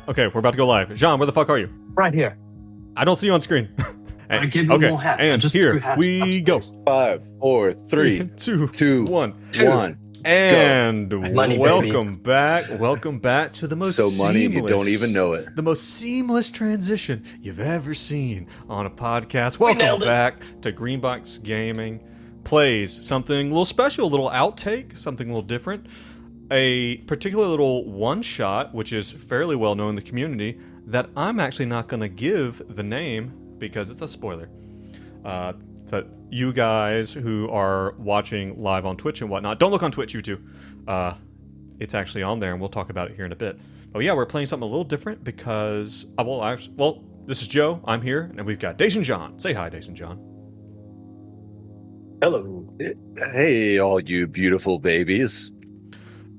Okay, we're about to go live. Gian, where the fuck are you? Right here. I don't see you on screen. I give you more hats. And here we go. 5, 4, 3, 2, 1. 1. And Money, welcome back. Welcome back to the most So money, seamless, you don't even know it. The most seamless transition you've ever seen on a podcast. nailed Welcome it. back to Greenbox Gaming Plays something a little special, a little outtake, something a little different. A particular little one-shot, which is fairly well known in the community, that I'm actually not going to give the name because it's a spoiler. But you guys who are watching live on Twitch and whatnot, don't look on Twitch, you two. It's actually on there, and we'll talk about it here in a bit. Oh yeah, we're playing something a little different because, this is Joe. I'm here, and we've got Dace and John. Say hi, Dace and John. Hello. Hey, all you beautiful babies.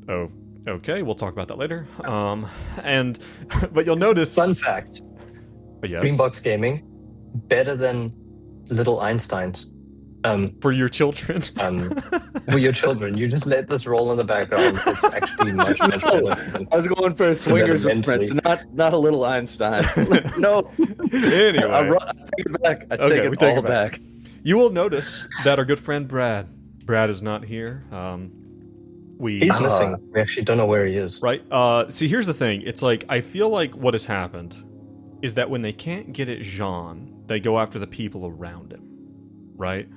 Oh, okay. We'll talk about that later. But you'll notice. Fun fact. Yes. Greenbox Gaming, better than Little Einsteins. For your children. For your children. You just let this roll in the background. It's actually much better than I was going for a swingers reference, not a little Einstein. No. Anyway. I take it back. I take it all back. You will notice that our good friend Brad is not here. He's missing. We actually don't know where he is. Right. See, here's the thing. It's like, I feel like what has happened is that when they can't get at Gian, they go after the people around him. Right?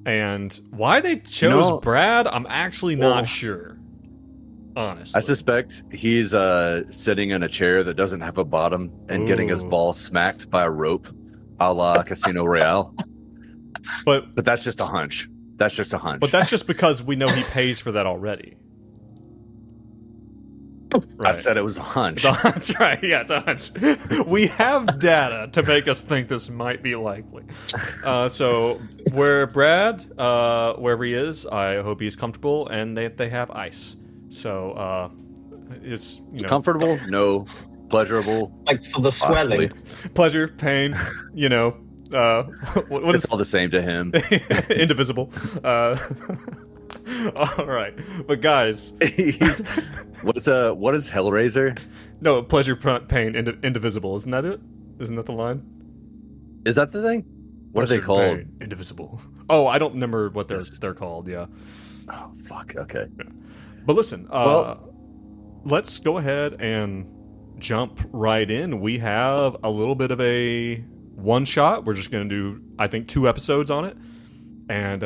And why they chose Brad, I'm actually not sure. Honestly. I suspect he's sitting in a chair that doesn't have a bottom and getting his ball smacked by a rope, a la Casino Royale. But that's just a hunch. That's just a hunch. But that's just because we know he pays for that already. Right. I said it was a hunch. It's a hunch, right? Yeah, it's a hunch. We have data to make us think this might be likely. So, Brad, wherever he is, I hope he's comfortable, and they have ice. So, it's comfortable? No. Pleasurable? Like for the swelling. Pleasure, pain, what it's all the same to him. Indivisible. All right, but guys, what is Hellraiser? No, pleasure, pain, indivisible. Isn't that it? Isn't that the line? Is that the thing? What pleasure, are they called? Pain, indivisible. Oh, I don't remember what they're called. Yeah. Oh fuck. Okay. Yeah. But listen, let's go ahead and jump right in. We have a little bit of a one shot. We're just going to do, I think, 2 episodes on it. And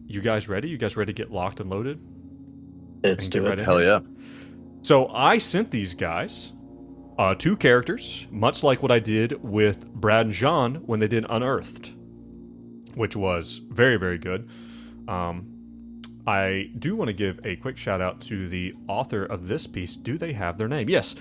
you guys ready? You guys ready to get locked and loaded? Let's do it. Hell yeah. So I sent these guys 2 characters, much like what I did with Brad and Gian when they did Unearthed, which was very, very good. I do want to give a quick shout out to the author of this piece. Do they have their name? Yes.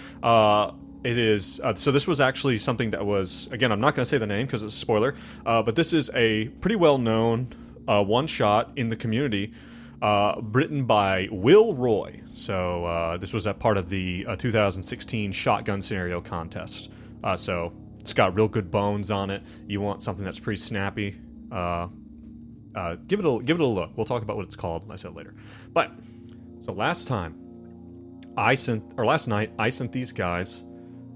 It is. So this was actually something that was, again, I'm not going to say the name because it's a spoiler, but this is a pretty well-known one-shot in the community written by Will Roy. So this was a part of the 2016 Shotgun Scenario Contest. So it's got real good bones on it. You want something that's pretty snappy. Give it a look. We'll talk about what it's called, I said later. But so last night I sent these guys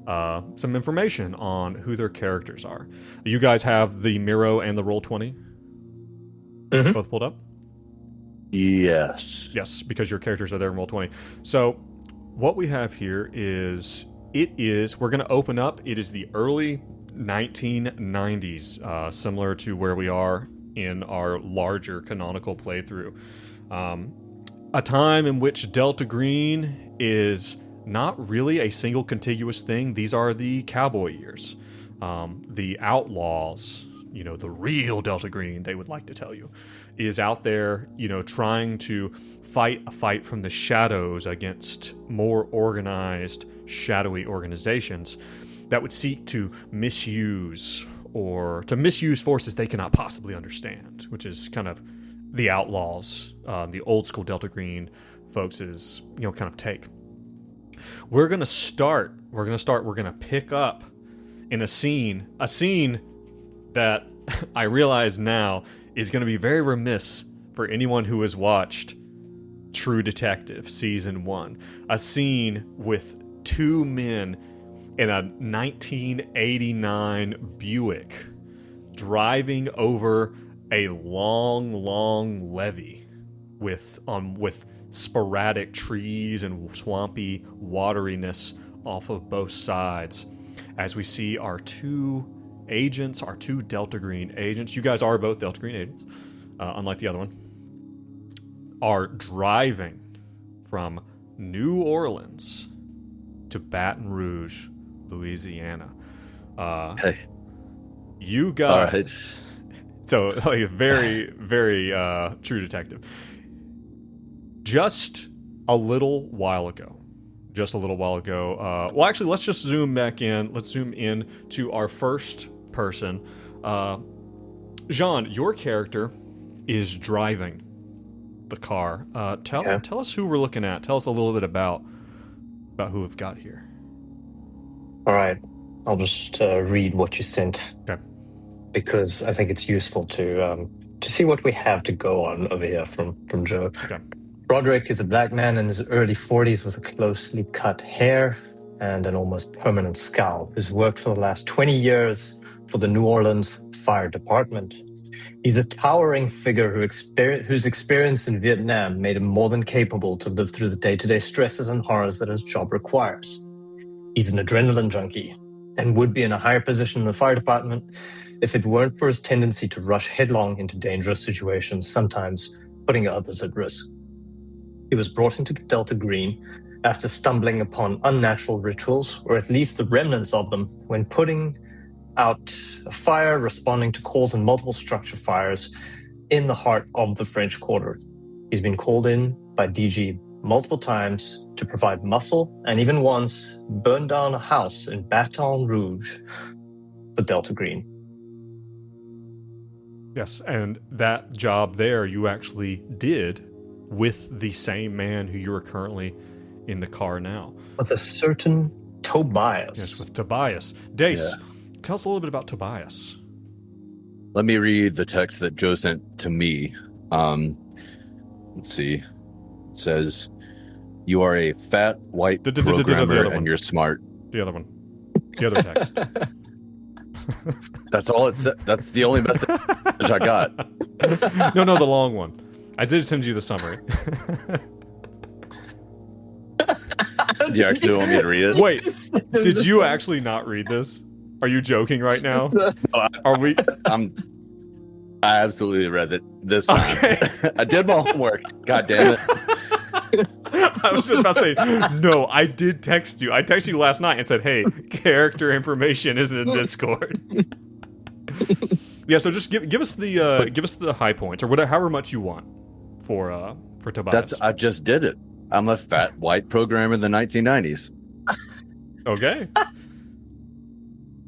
some information on who their characters are. You guys have the Miro and the Roll20 both pulled up? Yes. Yes, because your characters are there in Roll20. So what we have here is, we're going to open up, it is the early 1990s, similar to where we are in our larger canonical playthrough. A time in which Delta Green is not really a single contiguous thing. These are the cowboy years. The outlaws, the real Delta Green, they would like to tell you, is out there, trying to fight a fight from the shadows against more organized, shadowy organizations that would seek to misuse forces they cannot possibly understand, which is kind of the outlaws, the old school Delta Green folks' kind of take. We're going to pick up in a scene that I realize now is going to be very remiss for anyone who has watched True Detective Season 1. A scene with two men in a 1989 Buick driving over a long levee with sporadic trees and swampy wateriness off of both sides, as we see our two agents, our two Delta Green agents. You guys are both Delta Green agents, unlike the other one, are driving from New Orleans to Baton Rouge, Louisiana. Hey. You guys... So, like, a very, very true detective. Just a little while ago. Well, actually, let's just zoom back in. Let's zoom in to our first person. Gian, your character is driving the car. Tell us who we're looking at. Tell us a little bit about who we've got here. All right. I'll just read what you sent. Okay. Because I think it's useful to see what we have to go on over here from Joe. Okay. Roderick is a black man in his early 40s with a closely cut hair and an almost permanent scowl, who's worked for the last 20 years for the New Orleans Fire Department. He's a towering figure whose experience in Vietnam made him more than capable to live through the day-to-day stresses and horrors that his job requires. He's an adrenaline junkie and would be in a higher position in the fire department if it weren't for his tendency to rush headlong into dangerous situations, sometimes putting others at risk. He was brought into Delta Green after stumbling upon unnatural rituals, or at least the remnants of them, when putting out a fire, responding to calls in multiple structure fires in the heart of the French Quarter. He's been called in by DG multiple times to provide muscle, and even once burned down a house in Baton Rouge for Delta Green. Yes, and that job there you actually did with the same man who you are currently in the car now. With a certain Tobias. Yes, with Tobias. Dace, tell us a little bit about Tobias. Let me read the text that Joe sent to me. Let's see. It says, "You are a fat, white programmer and you're smart." The other one. The other text. That's all it said. That's the only message I got. No, the long one. I did send you the summary. Do you actually want me to read it? Wait, did you actually not read this? Are you joking right now? Are we? I absolutely read it this time. Okay. I did my homework. God damn it. I was just about to say, no, I did text you. I texted you last night and said, hey, character information is in Discord. Yeah, so just give us the high points or whatever, however much you want for Tobias. I just did it. I'm a fat white programmer in the 1990s. Okay.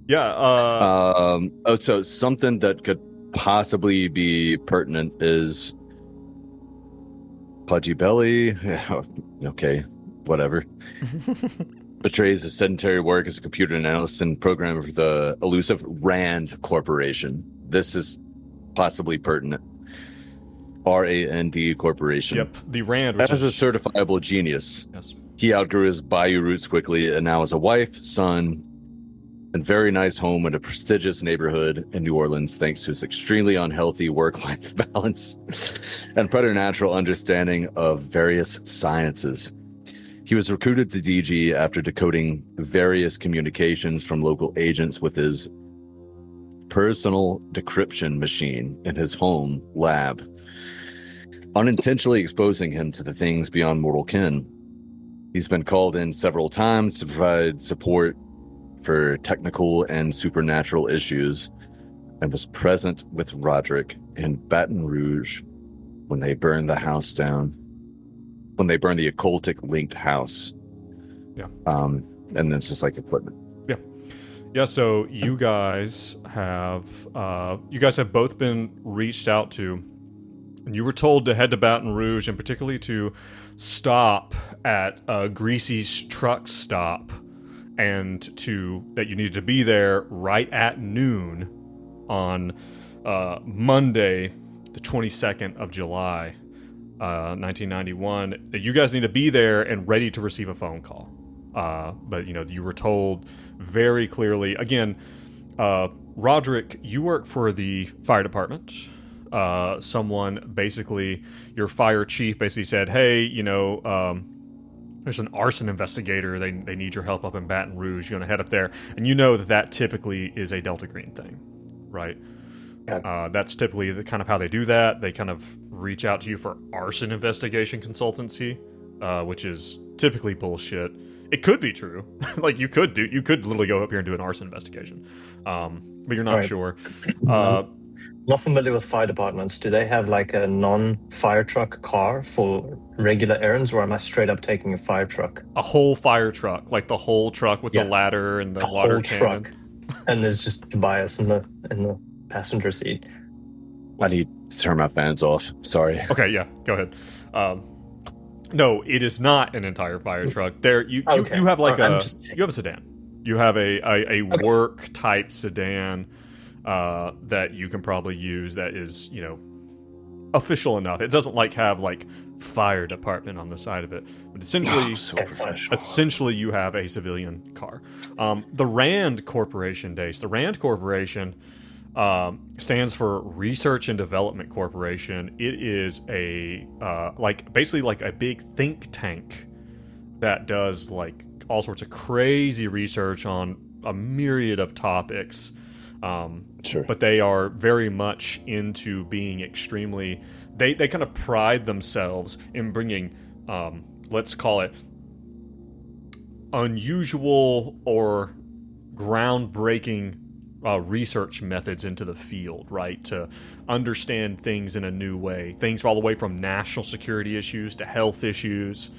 Yeah. So something that could possibly be pertinent is pudgy belly. Okay, whatever. Betrays his sedentary work as a computer analyst and programmer for the elusive RAND Corporation. This is possibly pertinent. RAND Corporation. Yep, the RAND. As a certifiable genius, yes, he outgrew his bayou roots quickly and now has a wife, son, and very nice home in a prestigious neighborhood in New Orleans, thanks to his extremely unhealthy work-life balance and preternatural understanding of various sciences. He was recruited to DG after decoding various communications from local agents with his personal decryption machine in his home lab, unintentionally exposing him to the things beyond mortal ken. He's been called in several times to provide support for technical and supernatural issues and was present with Roderick in Baton Rouge when they burned the house down, when they burned the occultic linked house. Yeah. And then it's just like equipment. Yeah, so you guys have both been reached out to, and you were told to head to Baton Rouge, and particularly to stop at Greasy's truck stop, and that you needed to be there right at noon on Monday, the 22nd of July, 1991. That you guys need to be there and ready to receive a phone call. But you were told very clearly. Again, Roderick, you work for the fire department. Someone basically, your fire chief basically said, "Hey, there's an arson investigator. They need your help up in Baton Rouge. You want to head up there?" And you know that typically is a Delta Green thing, right? Yeah. That's typically the kind of how they do that. They kind of reach out to you for arson investigation consultancy, which is typically bullshit. It could be true. Like you could literally go up here and do an arson investigation, but you're not sure. Not familiar with fire departments. Do they have like a non-fire truck car for regular errands, or am I straight up taking a fire truck? A whole fire truck, like the whole truck with the ladder and the water whole cannon. Truck, and there's just Tobias in the passenger seat. I need to turn my fans off. Sorry. Okay, yeah, go ahead. No, it is not an entire fire truck. There, you have like you have a sedan. You have a work type sedan that you can probably use. That is official enough. It doesn't have fire department on the side of it, but essentially you have a civilian car. The Rand Corporation, Dace. The Rand Corporation stands for Research and Development Corporation. It is a basically a big think tank that does all sorts of crazy research on a myriad of topics. Sure. But they are very much into being extremely. They kind of pride themselves in bringing, let's call it, unusual or groundbreaking research methods into the field, right? To understand things in a new way. Things all the way from national security issues to health issues.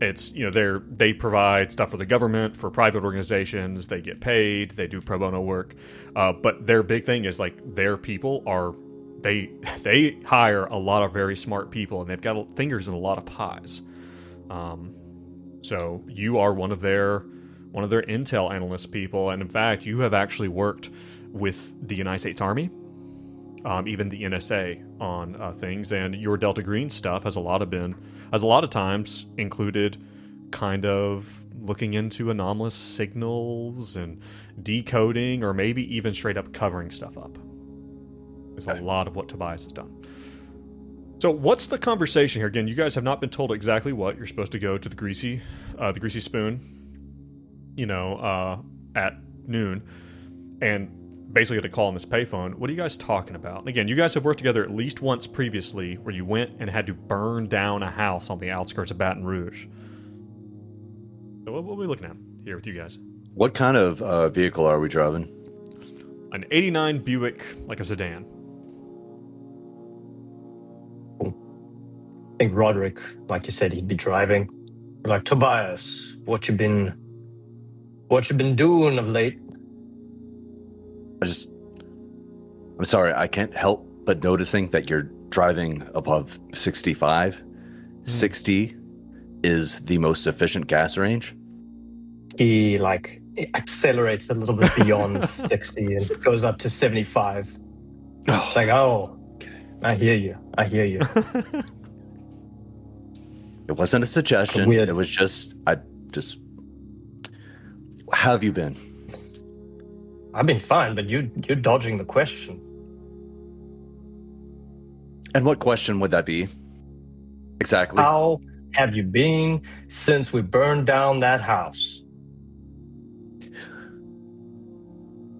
It's they provide stuff for the government, for private organizations. They get paid. They do pro bono work, but their big thing is their people are they hire a lot of very smart people, and they've got fingers in a lot of pies. So you are one of their intel analyst people, and in fact, you have actually worked with the United States Army, even the NSA on things, and your Delta Green stuff has a lot of times included kind of looking into anomalous signals and decoding, or maybe even straight up covering stuff up. Is a lot of what Tobias has done. So what's the conversation here? Again, you guys have not been told exactly what. You're supposed to go to the Greasy Spoon, at noon, and basically get a call on this payphone. What are you guys talking about? And again, you guys have worked together at least once previously where you went and had to burn down a house on the outskirts of Baton Rouge. So what are we looking at here with you guys? What kind of vehicle are we driving? An 89 Buick, like a sedan. I think Roderick, like you said, he'd be driving. Like, Tobias, what you been doing of late? I'm sorry, I can't help but noticing that you're driving above 65. 60 is the most efficient gas range. He accelerates a little bit beyond 60 and goes up to 75. It's like, okay. I hear you. It wasn't a suggestion. Weird. It was just, how have you been? I've been fine, but you're dodging the question. And what question would that be? Exactly. How have you been since we burned down that house?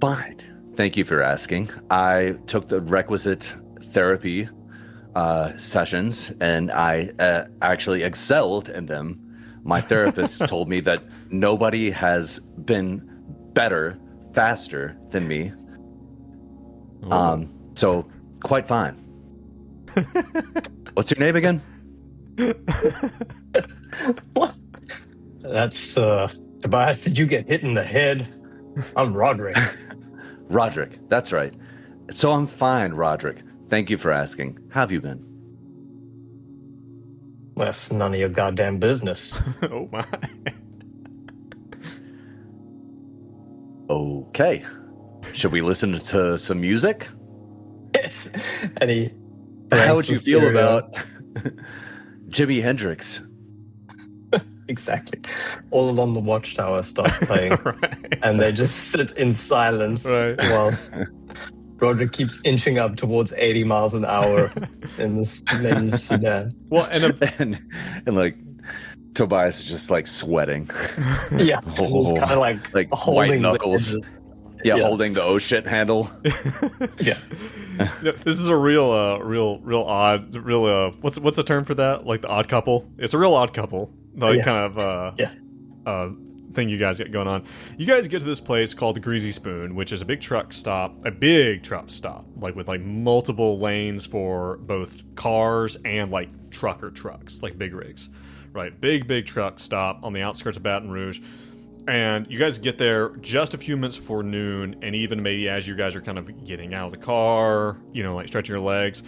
Fine. Thank you for asking. I took the requisite therapy sessions, and I actually excelled in them. My therapist told me that nobody has been better, faster than me. So quite fine. What's your name again? What? That's Tobias. Did you get hit in the head? I'm Roderick. Roderick, that's right. So I'm fine, Roderick. Thank you for asking. How have you been? That's none of your goddamn business. Oh my. Okay. Should we listen to some music? Yes. And how would you feel about Jimi Hendrix? Exactly. All Along the Watchtower starts playing, Right. and they just sit in silence Right. whilst Roderick keeps inching up towards 80 miles an hour in this main sedan. Well, and like Tobias is just like sweating. Yeah, he's kind of like white holding the knuckles. edges. Yeah, holding the oh shit handle. Yeah. No, this is a real odd, what's the term for that? Like the odd couple? It's a real odd couple. Like kind of thing you guys get going on. You guys get to this place called the Greasy Spoon, which is a big truck stop, like with like multiple lanes for both cars and like trucks, like big rigs, right? Big truck stop on the outskirts of Baton Rouge. And you guys get there just a few minutes before noon, and even maybe as you guys are kind of getting out of the car, like stretching your legs,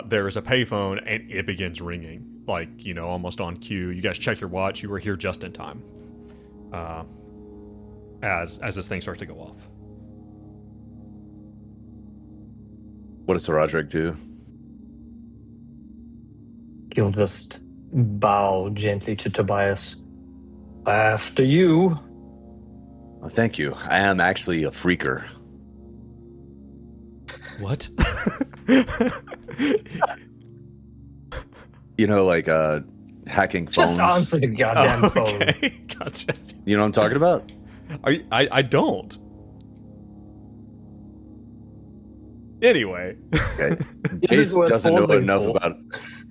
there is a payphone, and it begins ringing, like, almost on cue. You guys check your watch. You were here just in time as this thing starts to go off. What does Roderick do? He'll just bow gently to Tobias. After you. Well, thank you. I am actually a freaker. What? Like hacking phones. Just answer the goddamn phone. Okay, gotcha. You know what I'm talking about? I don't. Anyway. Okay. Dace doesn't know enough about it.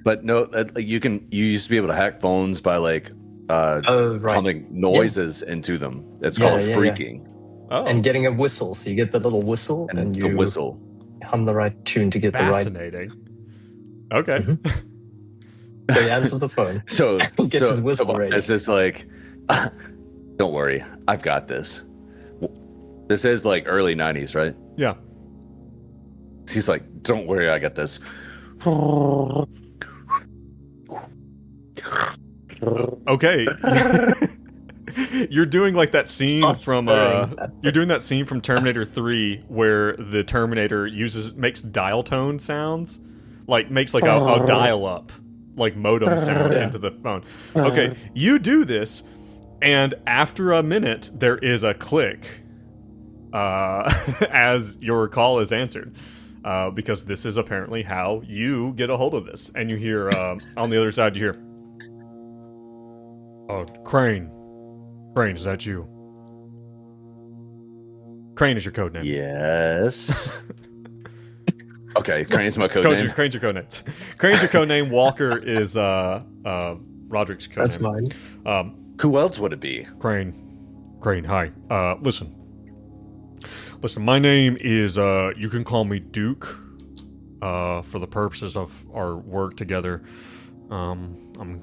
But no, you used to be able to hack phones by like humming noises into them. It's called freaking. Oh. And getting a whistle. So you get the little whistle and you whistle. Hum the right tune to get the right. Fascinating. Okay. Mm-hmm. So he answers the phone. So gets his whistle ready. It's just like, don't worry, I've got this. This is like early 90s, right? Yeah. He's like, don't worry, I got this. Okay. You're doing like that scene from you're doing that scene from Terminator 3 where the Terminator makes dial tone sounds, like makes like a dial up like modem sound into the phone. Okay, you do this, and after a minute there is a click as your call is answered. Because this is apparently how you get a hold of this. And you hear, on the other side, you hear, "Oh, Crane. Crane, is that you?" Crane is your code name. Yes. Okay, Crane's my code name. Crane's your code name. Crane's your code name. Walker is Roderick's code That's name. mine. Who else would it be? Crane, hi. Listen, my name is, you can call me Duke, for the purposes of our work together. I'm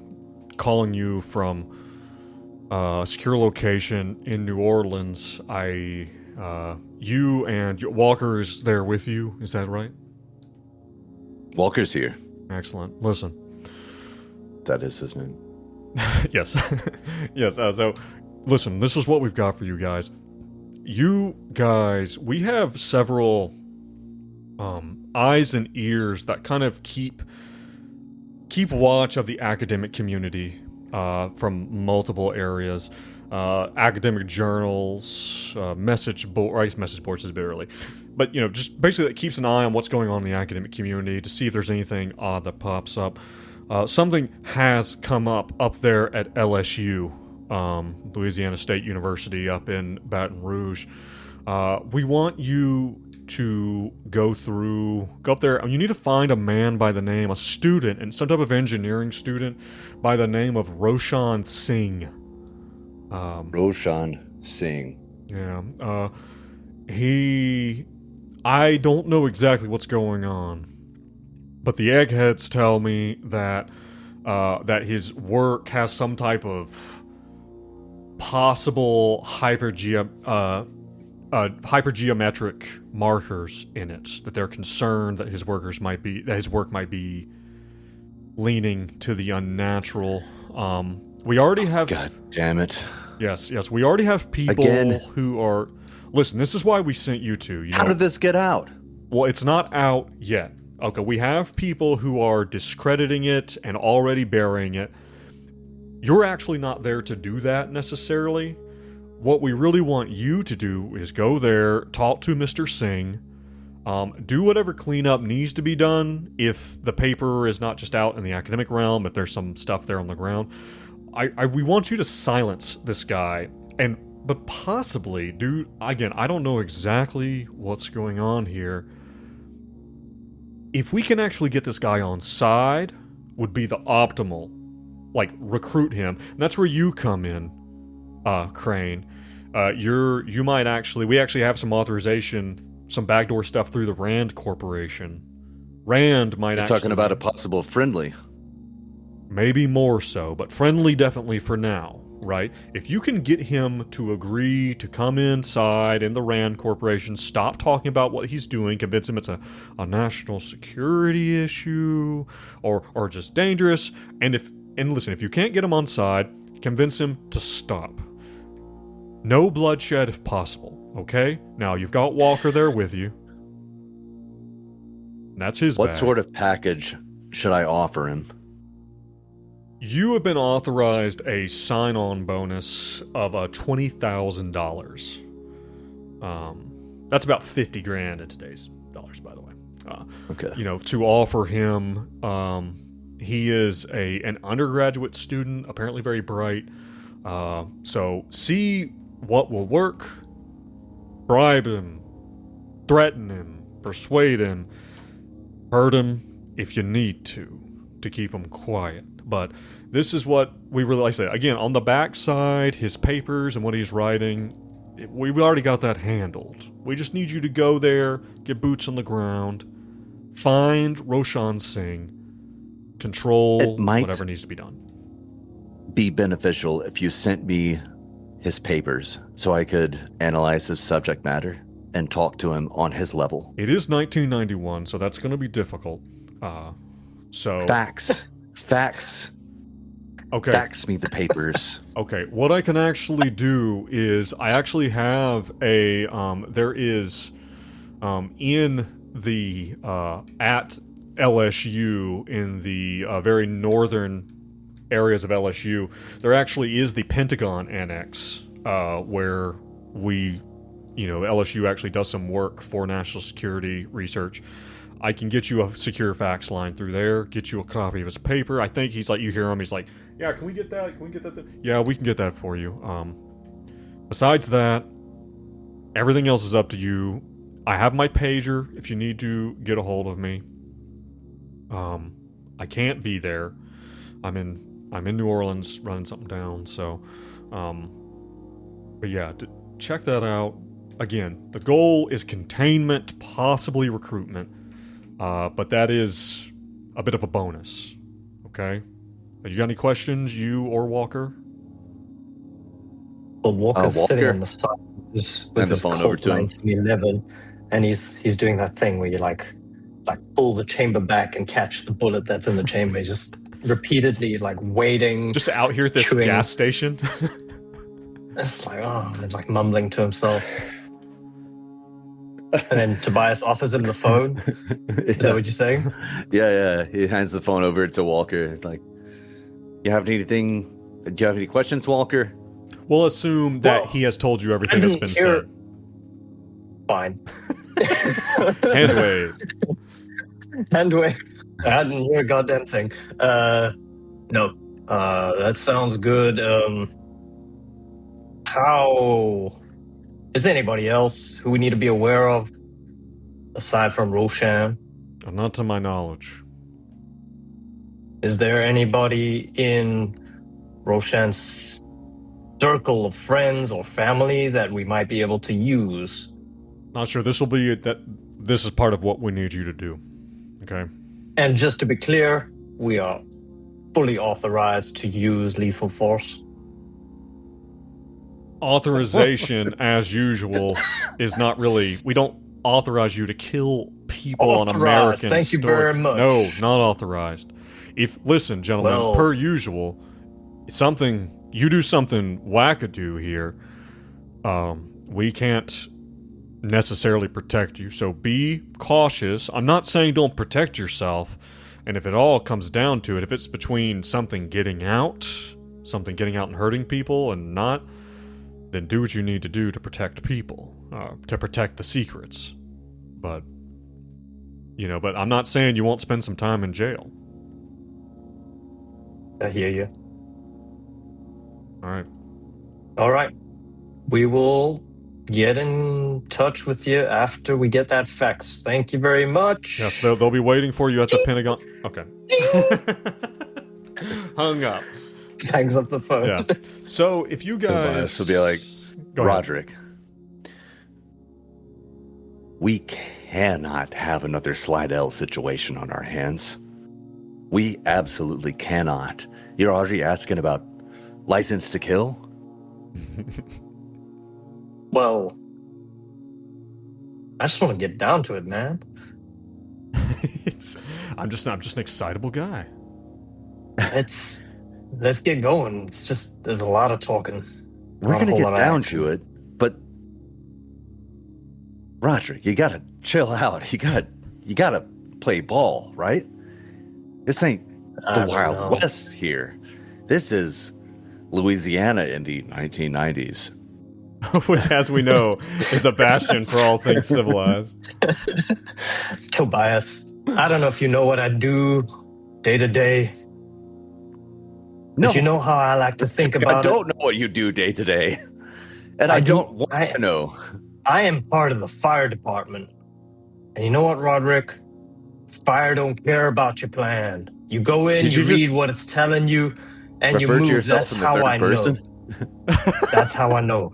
calling you from a secure location in New Orleans. You and Walker is there with you, is that right? Walker's here. Excellent. Listen. That is his name. Yes. Yes, so, listen, this is what we've got for you guys. You guys, we have several eyes and ears that kind of keep watch of the academic community from multiple areas. Academic journals, message boards is a bit early. But, just basically it keeps an eye on what's going on in the academic community to see if there's anything odd that pops up. Something has come up there at LSU. Louisiana State University up in Baton Rouge. We want you to go up there, and you need to find a student, and some type of engineering student by the name of Roshan Singh. Roshan Singh. Yeah. I don't know exactly what's going on, but the eggheads tell me that his work has some type of possible hypergeometric markers in it, that they're concerned that his work might be leaning to the unnatural. We already have. God damn it! Yes. We already have people who are. Listen, this is why we sent you two. How did this get out? Well, it's not out yet. Okay, we have people who are discrediting it and already burying it. You're actually not there to do that necessarily. What we really want you to do is go there, talk to Mr. Singh, do whatever cleanup needs to be done. If the paper is not just out in the academic realm, if there's some stuff there on the ground, we want you to silence this guy, but possibly do, again, I don't know exactly what's going on here. If we can actually get this guy on side, would be the optimal, like, recruit him. And that's where you come in, Crane. You might actually, we actually have some authorization, some backdoor stuff through the Rand Corporation. Rand might You're actually... talking about a possible friendly. Maybe more so, but friendly definitely for now, right? If you can get him to agree to come inside in the Rand Corporation, stop talking about what he's doing, convince him it's a national security issue or just dangerous, and listen, if you can't get him on side, convince him to stop. No bloodshed if possible, okay? Now, you've got Walker there with you. That's his What bag. sort of package should I offer him? You have been authorized a sign-on bonus of $20,000. That's about 50 grand in today's dollars, by the way. Okay. To offer him, he is an undergraduate student, apparently very bright. So see what will work. Bribe him, threaten him, persuade him, hurt him if you need to keep him quiet. But this is what we really like to say. Again, on the backside, his papers and what he's writing, we've already got that handled. We just need you to go there, get boots on the ground, find Roshan Singh, control whatever needs to be done. Be beneficial if you sent me his papers so I could analyze his subject matter and talk to him on his level. It is 1991, so that's going to be difficult. Facts. Okay. Fax me the papers. Okay. What I can actually do is I actually have a there is in the at LSU in the very northern areas of LSU, there actually is the Pentagon Annex where LSU actually does some work for national security research. I can get you a secure fax line through there, get you a copy of his paper. I think he's like, you hear him, he's like, yeah, can we get that? Can we get that? Yeah, we can get that for you. Besides that, everything else is up to you. I have my pager if you need to get a hold of me. I can't be there. I'm in New Orleans running something down, so but yeah, check that out. Again, the goal is containment, possibly recruitment. But that is a bit of a bonus. Okay? You got any questions, you or Walker? Well, Walker's sitting on the side with his Colt 1911, and he's doing that thing where you like pull the chamber back and catch the bullet that's in the chamber. He's just repeatedly waiting. Just out here at this gas station. It's like mumbling to himself. And then Tobias offers him the phone. Is that what you're saying? Yeah. He hands the phone over to Walker. He's like, do you have any questions, Walker? We'll assume that he has told you everything that's been said. Fine. Hand wave. Hand wave. I didn't hear a goddamn thing. No. That sounds good. How... Is there anybody else who we need to be aware of, aside from Roshan? Not to my knowledge. Is there anybody in Roshan's circle of friends or family that we might be able to use? Not sure. This is part of what we need you to do. Okay? And just to be clear, we are fully authorized to use lethal force. Authorization, as usual, is not really... We don't authorize you to kill people on American Thank you very much. No, not authorized. Listen, gentlemen, per usual, you do something wackadoo here, we can't necessarily protect you. So be cautious. I'm not saying don't protect yourself, and if it all comes down to it, if it's between something getting out something getting out and hurting people and not, then do what you need to do to protect people, to protect the secrets. But, but I'm not saying you won't spend some time in jail. I hear you. All right. We will get in touch with you after we get that fax. Thank you very much. Yes, they'll be waiting for you at the Pentagon. Okay. Hung up. Just hangs up the phone. Yeah. So if you guys... This will be like, Roderick, we cannot have another Slidell situation on our hands. We absolutely cannot. You're already asking about license to kill? Well, I just want to get down to it, man. I'm just an excitable guy. Let's get going. It's just, there's a lot of talking. We're going to get down to it, but Roderick, you got to chill out. You got to play ball, right? This ain't the Wild West here. This is Louisiana in the 1990s. Which, as we know, is a bastion for all things civilized. Tobias, I don't know if you know what I do day to day. No, but you know how I like to think about it. I don't know what you do day to day. And I don't want to know. I am part of the fire department. And you know what, Roderick? Fire don't care about your plan. You go in, you read what it's telling you, and you move. To yourself That's in the how third I person? know. That's how I know.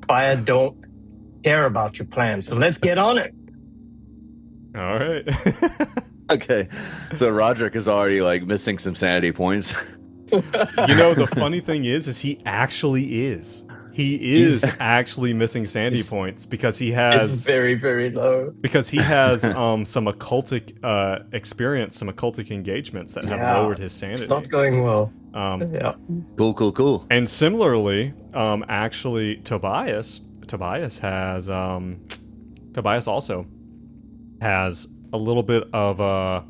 Fire don't care about your plan. So let's get on it. All right. Okay. So Roderick is already like missing some sanity points. The funny thing is he actually is. He's actually missing sanity points because he has... It's very, very low. Because he has some occultic experience, some occultic engagements that have lowered his sanity. It's not going well. Yeah. Cool. And similarly, actually, Tobias also has a little bit of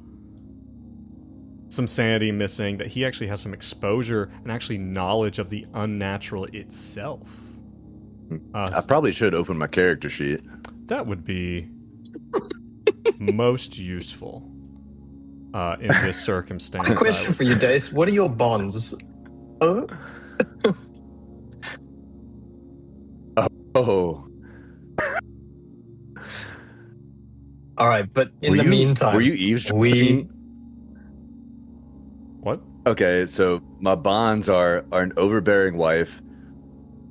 some sanity missing, that he actually has some exposure and actually knowledge of the unnatural itself. I probably should open my character sheet. That would be most useful in this circumstance. Quick question for you, Dace. What are your bonds? Oh. All right, but in the meantime... Were you eavesdropping? What? Okay, so my bonds are an overbearing wife,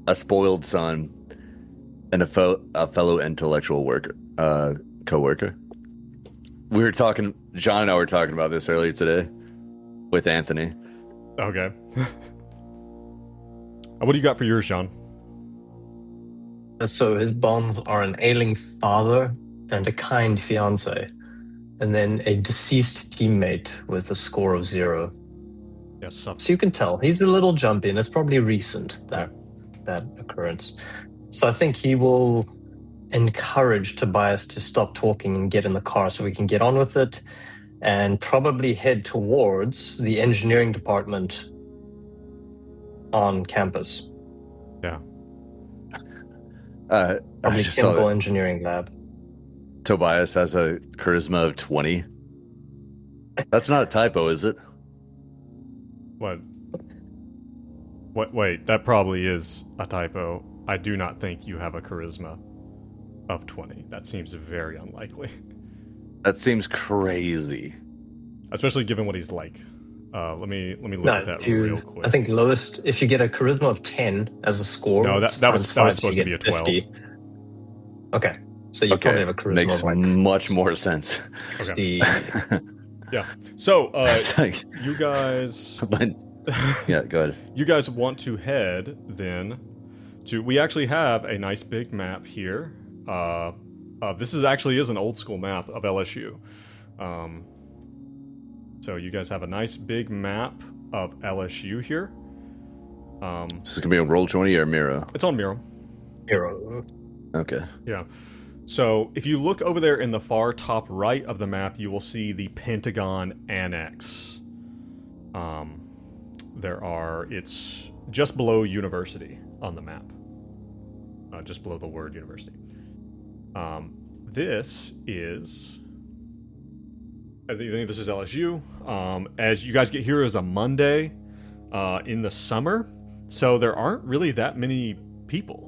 a spoiled son, and a fellow intellectual co-worker. We were talking, John and I were talking about this earlier today with Anthony. Okay. What do you got for yours, John? So his bonds are an ailing father and a kind fiance, and then a deceased teammate with a score of 0. Yes. So you can tell he's a little jumpy, and it's probably recent, that occurrence. So I think he will encourage Tobias to stop talking and get in the car so we can get on with it, and probably head towards the engineering department on campus. Yeah. Probably chemical engineering lab. Tobias has a charisma of 20. That's not a typo, is it? What? Wait, that probably is a typo. I do not think you have a charisma of 20. That seems very unlikely. That seems crazy. Especially given what he's like. Let me look at that real quick. I think lowest, if you get a charisma of 10 as a score. No, that was supposed to be a 12. 50. Okay. So you probably have a charisma Makes of like much more sense. Okay. Yeah. So, you guys... Yeah, go ahead. You guys want to head, then, to... We actually have a nice big map here. This is an old school map of LSU. So you guys have a nice big map of LSU here. This is going to be on Roll20 or Miro? It's on Miro. Miro. Okay. Yeah. So if you look over there in the far top right of the map, you will see the Pentagon Annex. It's just below university on the map. Just below the word university. This is... I think this is LSU. As you guys get here is a Monday in the summer, so there aren't really that many people.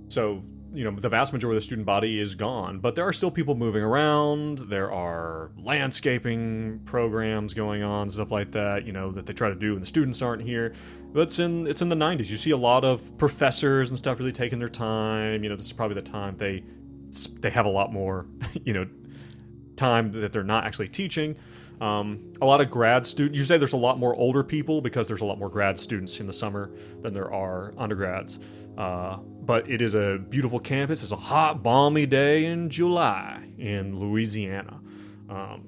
So, the vast majority of the student body is gone, but there are still people moving around. There are landscaping programs going on, stuff like that, that they try to do when the students aren't here. But it's in the 90s. You see a lot of professors and stuff really taking their time. This is probably the time they have a lot more, time that they're not actually teaching. A lot of grad students. You say there's a lot more older people because there's a lot more grad students in the summer than there are undergrads. But it is a beautiful campus. It's a hot, balmy day in July in Louisiana.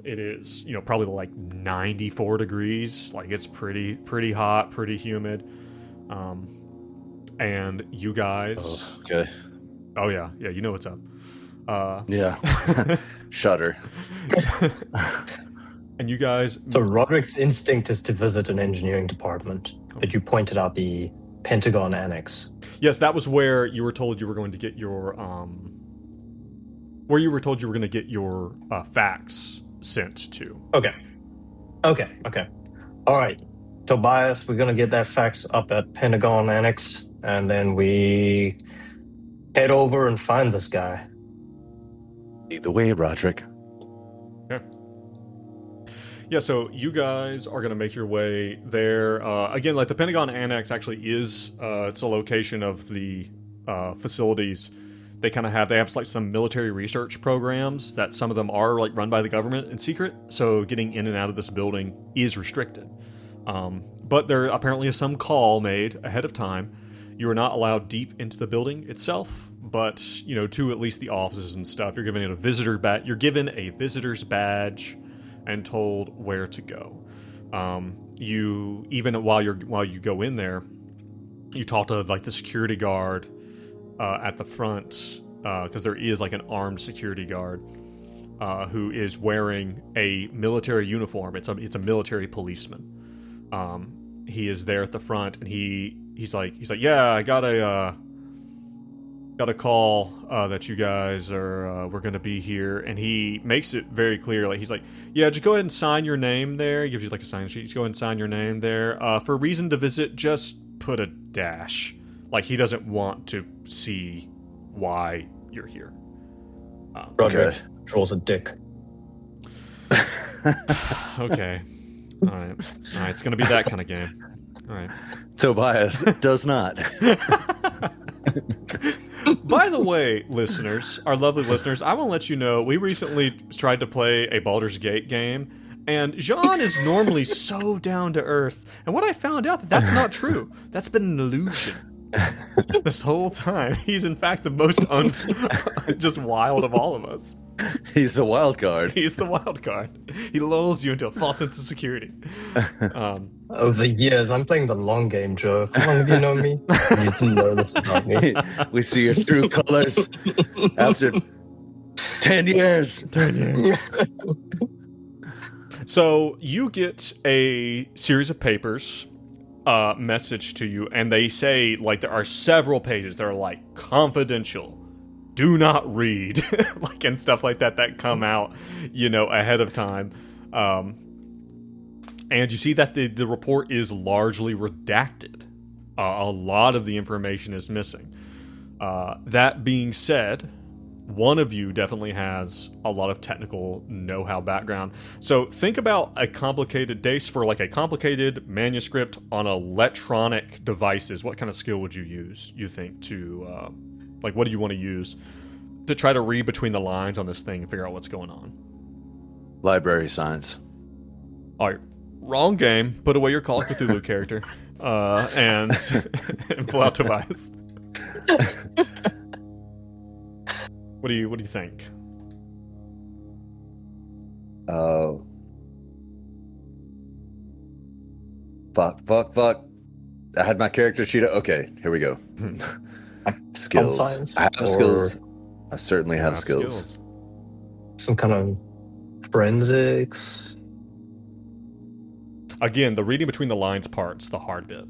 It is, probably like 94 degrees. Like, it's pretty hot, pretty humid. And you guys... Oh, okay. Oh, yeah. Yeah, you know what's up. Yeah. Shudder. And you guys... So Roderick's instinct is to visit an engineering department, but you pointed out the Pentagon Annex. Yes, that was where you were told you were going to get your fax sent to. Okay. All right, Tobias, we're gonna get that fax up at Pentagon Annex, and then we head over and find this guy. Either way, Roderick. Yeah, so you guys are going to make your way there. Again, like the Pentagon Annex actually is, it's a location of the facilities. They have like some military research programs that some of them are like run by the government in secret. So getting in and out of this building is restricted. But there apparently is some call made ahead of time. You are not allowed deep into the building itself, but to at least the offices and stuff. You're given a visitor badge. You're given a visitor's badge and told where to go. You even while you go in there, you talk to like the security guard at the front, because there is like an armed security guard who is wearing a military uniform. It's a military policeman. He is there at the front, and he's like, yeah, I got a call that you guys we're going to be here, and he makes it very clear. Like, he's like, yeah, just go ahead and sign your name there. He gives you like a sign sheet. Just go ahead and sign your name there. For a reason to visit, just put a dash. Like, he doesn't want to see why you're here. Roderick draws a dick. Okay. All right. It's going to be that kind of game. All right. Tobias does not. By the way, listeners, our lovely listeners, I want to let you know, we recently tried to play a Baldur's Gate game, and Gian is normally so down to earth. And what I found out, that's not true. That's been an illusion. This whole time. He's in fact the most just wild of all of us. He's the wild card. He's the wild card. He lulls you into a false sense of security. Over years, I'm playing the long game, Joe. How long have you known me? You didn't know this about me. We see your true colors after 10 years. 10 years. So you get a series of papers message to you, and they say, like, there are several pages that are like confidential, do not read, like, and stuff like that come out, ahead of time. And you see that the report is largely redacted. A lot of the information is missing. That being said, one of you definitely has a lot of technical know-how background. So think about a complicated Dace for like a complicated manuscript on electronic devices. What kind of skill would you use, you think, to, what do you want to use to try to read between the lines on this thing and figure out what's going on? Library science. All right. Wrong game. Put away your Call of Cthulhu character. And pull out Tobias. What do you think? Oh. Fuck. I had my character sheet. Okay, here we go. Skills. Science, I have skills. I certainly have skills. Some kind of forensics. Again, the reading between the lines part's the hard bit.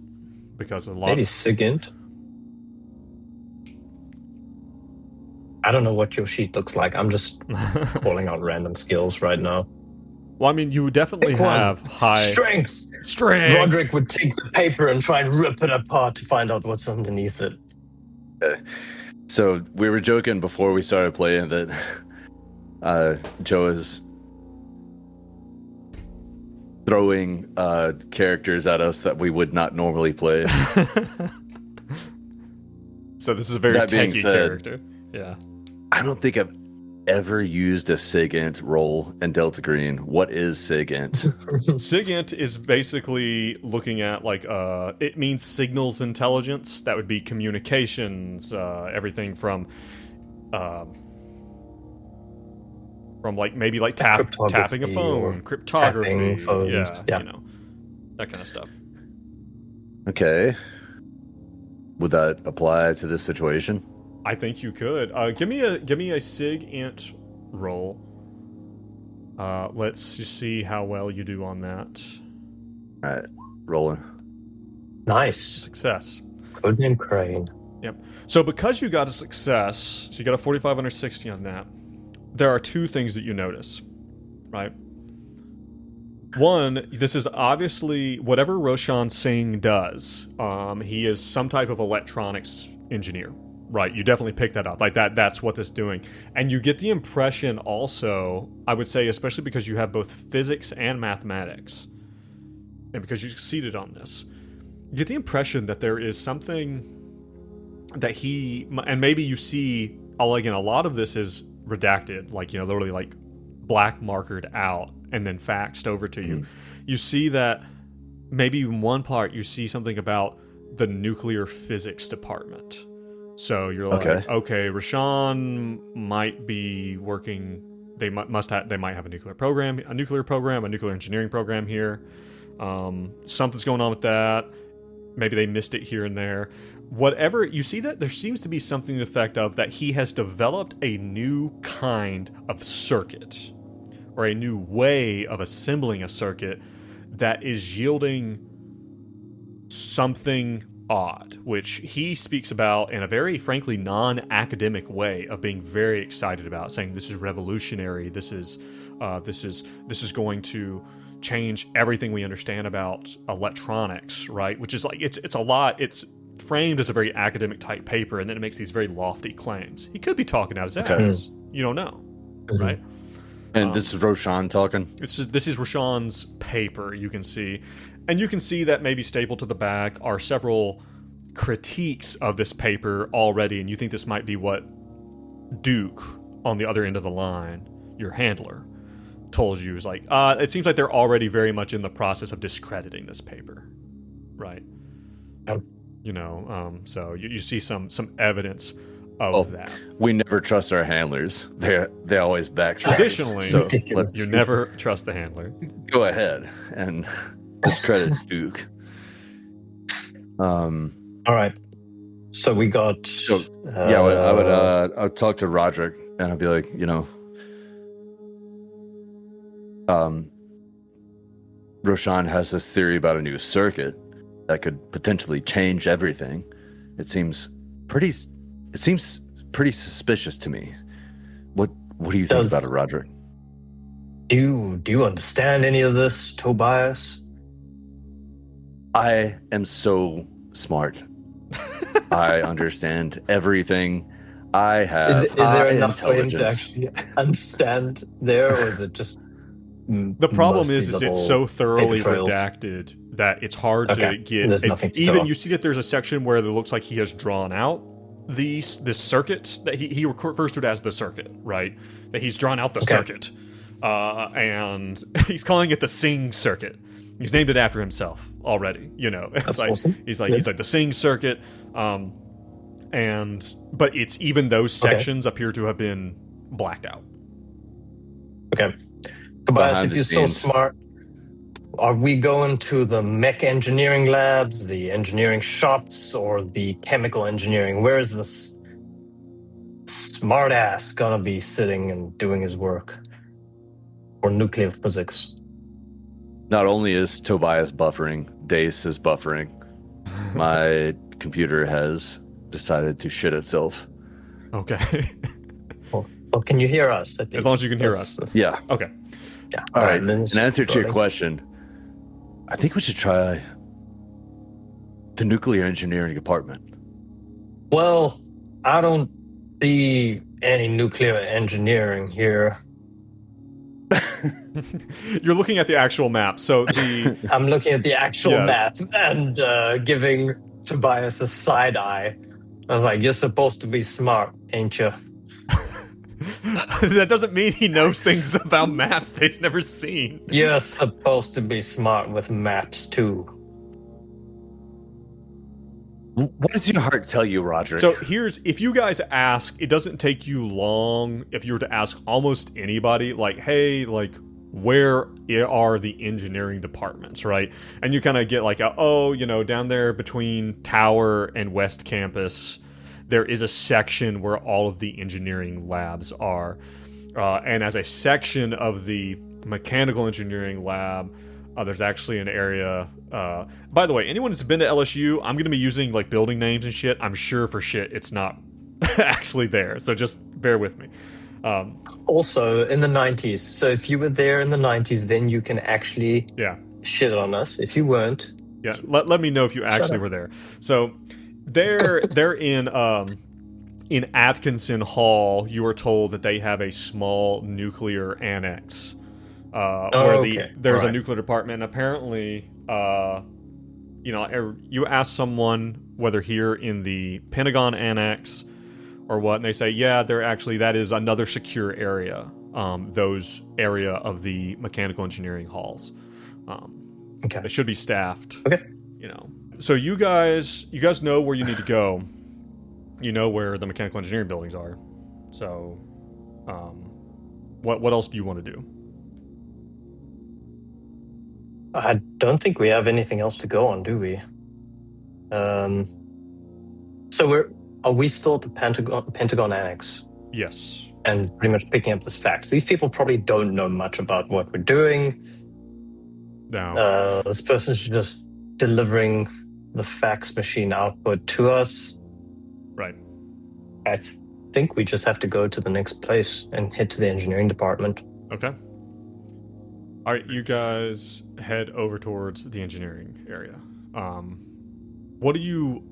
Because a lot Maybe SIGINT. I don't know what your sheet looks like. I'm just calling out random skills right now. Well, I mean, you definitely Pick one. have high... Strength! Roderick would take the paper and try and rip it apart to find out what's underneath it. So we were joking before we started playing that Joe is throwing characters at us that we would not normally play. So this is a very techie character. Yeah. I don't think I've ever used a SIGINT role in Delta Green. What is SIGINT? SIGINT is basically looking at it means signals intelligence. That would be communications, everything from maybe tapping a phone, cryptography, phones, yeah, you know, that kind of stuff. Okay. Would that apply to this situation? I think you could. Give me a SIGINT roll. Let's just see how well you do on that. All right, rolling. Nice. Success. Codename Crane. Yep. So because you got a success, so you got a 45 under 60 on that, there are two things that you notice, right? One, this is obviously whatever Roshan Singh does. He is some type of electronics engineer, right? You definitely pick that up. Like that's what this is doing. And you get the impression also, I would say, especially because you have both physics and mathematics, and because you succeeded on this, you get the impression that there is something that he, and maybe you see, again, a lot of this is redacted, like, you know, literally like black markered out and then faxed over to you. You see that maybe in one part you see something about the nuclear physics department. So you're like, okay, Roshan might be working. They might have a nuclear program, a nuclear engineering program here. Something's going on with that. Maybe they missed it here and there. Whatever, you see that there seems to be something to the effect of that he has developed a new kind of circuit, or a new way of assembling a circuit that is yielding something odd, which he speaks about in a very, frankly, non-academic way of being very excited about, saying this is revolutionary, this is going to change everything we understand about electronics, right? Which is like, it's a lot, it's framed as a very academic type paper, and then it makes these very lofty claims. He could be talking out his ass. You don't know, right? And this is Roshan talking? This is Roshan's paper, you can see. And you can see that maybe stapled to the back are several critiques of this paper already, and you think this might be what Duke, on the other end of the line, your handler, told you. Is like, it seems like they're already very much in the process of discrediting this paper, right? Yep. You know, so you see some evidence of that. We never trust our handlers. They always back. Traditionally, so you never trust the handler. Go ahead and discredit Duke. All right. So we got. So I would talk to Roderick and I'd be like, you know, Roshan has this theory about a new circuit that could potentially change everything. It seems pretty suspicious to me. What do you think about it, Roderick? Do you understand any of this, Tobias? I am so smart. I understand everything. I have. Is there enough for him to actually understand there, or is it just? The problem is it's so thoroughly redacted that it's hard to get. There's nothing to even you see that there's a section where it looks like he has drawn out this circuit that he refers to it as the circuit, right? That he's drawn out the circuit, and he's calling it the Singh circuit. He's named it after himself already. You know, it's That's like awesome. he's like the Singh circuit, but it's even those sections appear to have been blacked out. Okay. Tobias, if you're so smart, are we going to the mech engineering labs, the engineering shops, or the chemical engineering? Where is this smart ass gonna be sitting and doing his work? Or nuclear physics? Not only is Tobias buffering, Dace is buffering. My computer has decided to shit itself. Okay. Well, can you hear us? At least? As long as you can hear us. Yeah. Okay. Yeah. All right. then In answer to your question, I think we should try the nuclear engineering department. Well, I don't see any nuclear engineering here. You're looking at the actual map. So I'm looking at the actual Yes. map and giving Tobias a side eye. I was like, "You're supposed to be smart, ain't you?" that doesn't mean he knows things about maps that he's never seen. You're supposed to be smart with maps too. What does your heart tell you, Roderick? So if you guys ask, it doesn't take you long if you were to ask almost anybody, like, hey, like, where are the engineering departments, right? And you kind of get like, down there between Tower and West Campus, there is a section where all of the engineering labs are. And as a section of the mechanical engineering lab, there's actually an area. By the way, anyone who's been to LSU, I'm going to be using like building names and shit. I'm sure for shit it's not actually there. So just bear with me. Also, in the 90s. So if you were there in the 90s, then you can actually shit on us. If you weren't, let me know if you actually were there. So they're in Atkinson Hall. You are told that they have a small nuclear annex. Where there's a nuclear department. Apparently, you ask someone whether here in the Pentagon annex or what, and they say, yeah, that is another secure area. Those area of the mechanical engineering halls. They should be staffed. Okay. So you guys know where you need to go. You know where the mechanical engineering buildings are. So, what else do you want to do? I don't think we have anything else to go on, do we? So are we still at the Pentagon Annex? Yes. And pretty much picking up this facts. These people probably don't know much about what we're doing. No. This person's just delivering the fax machine output to us. Right. I think we just have to go to the next place and head to the engineering department. Okay. All right, you guys head over towards the engineering area. What are you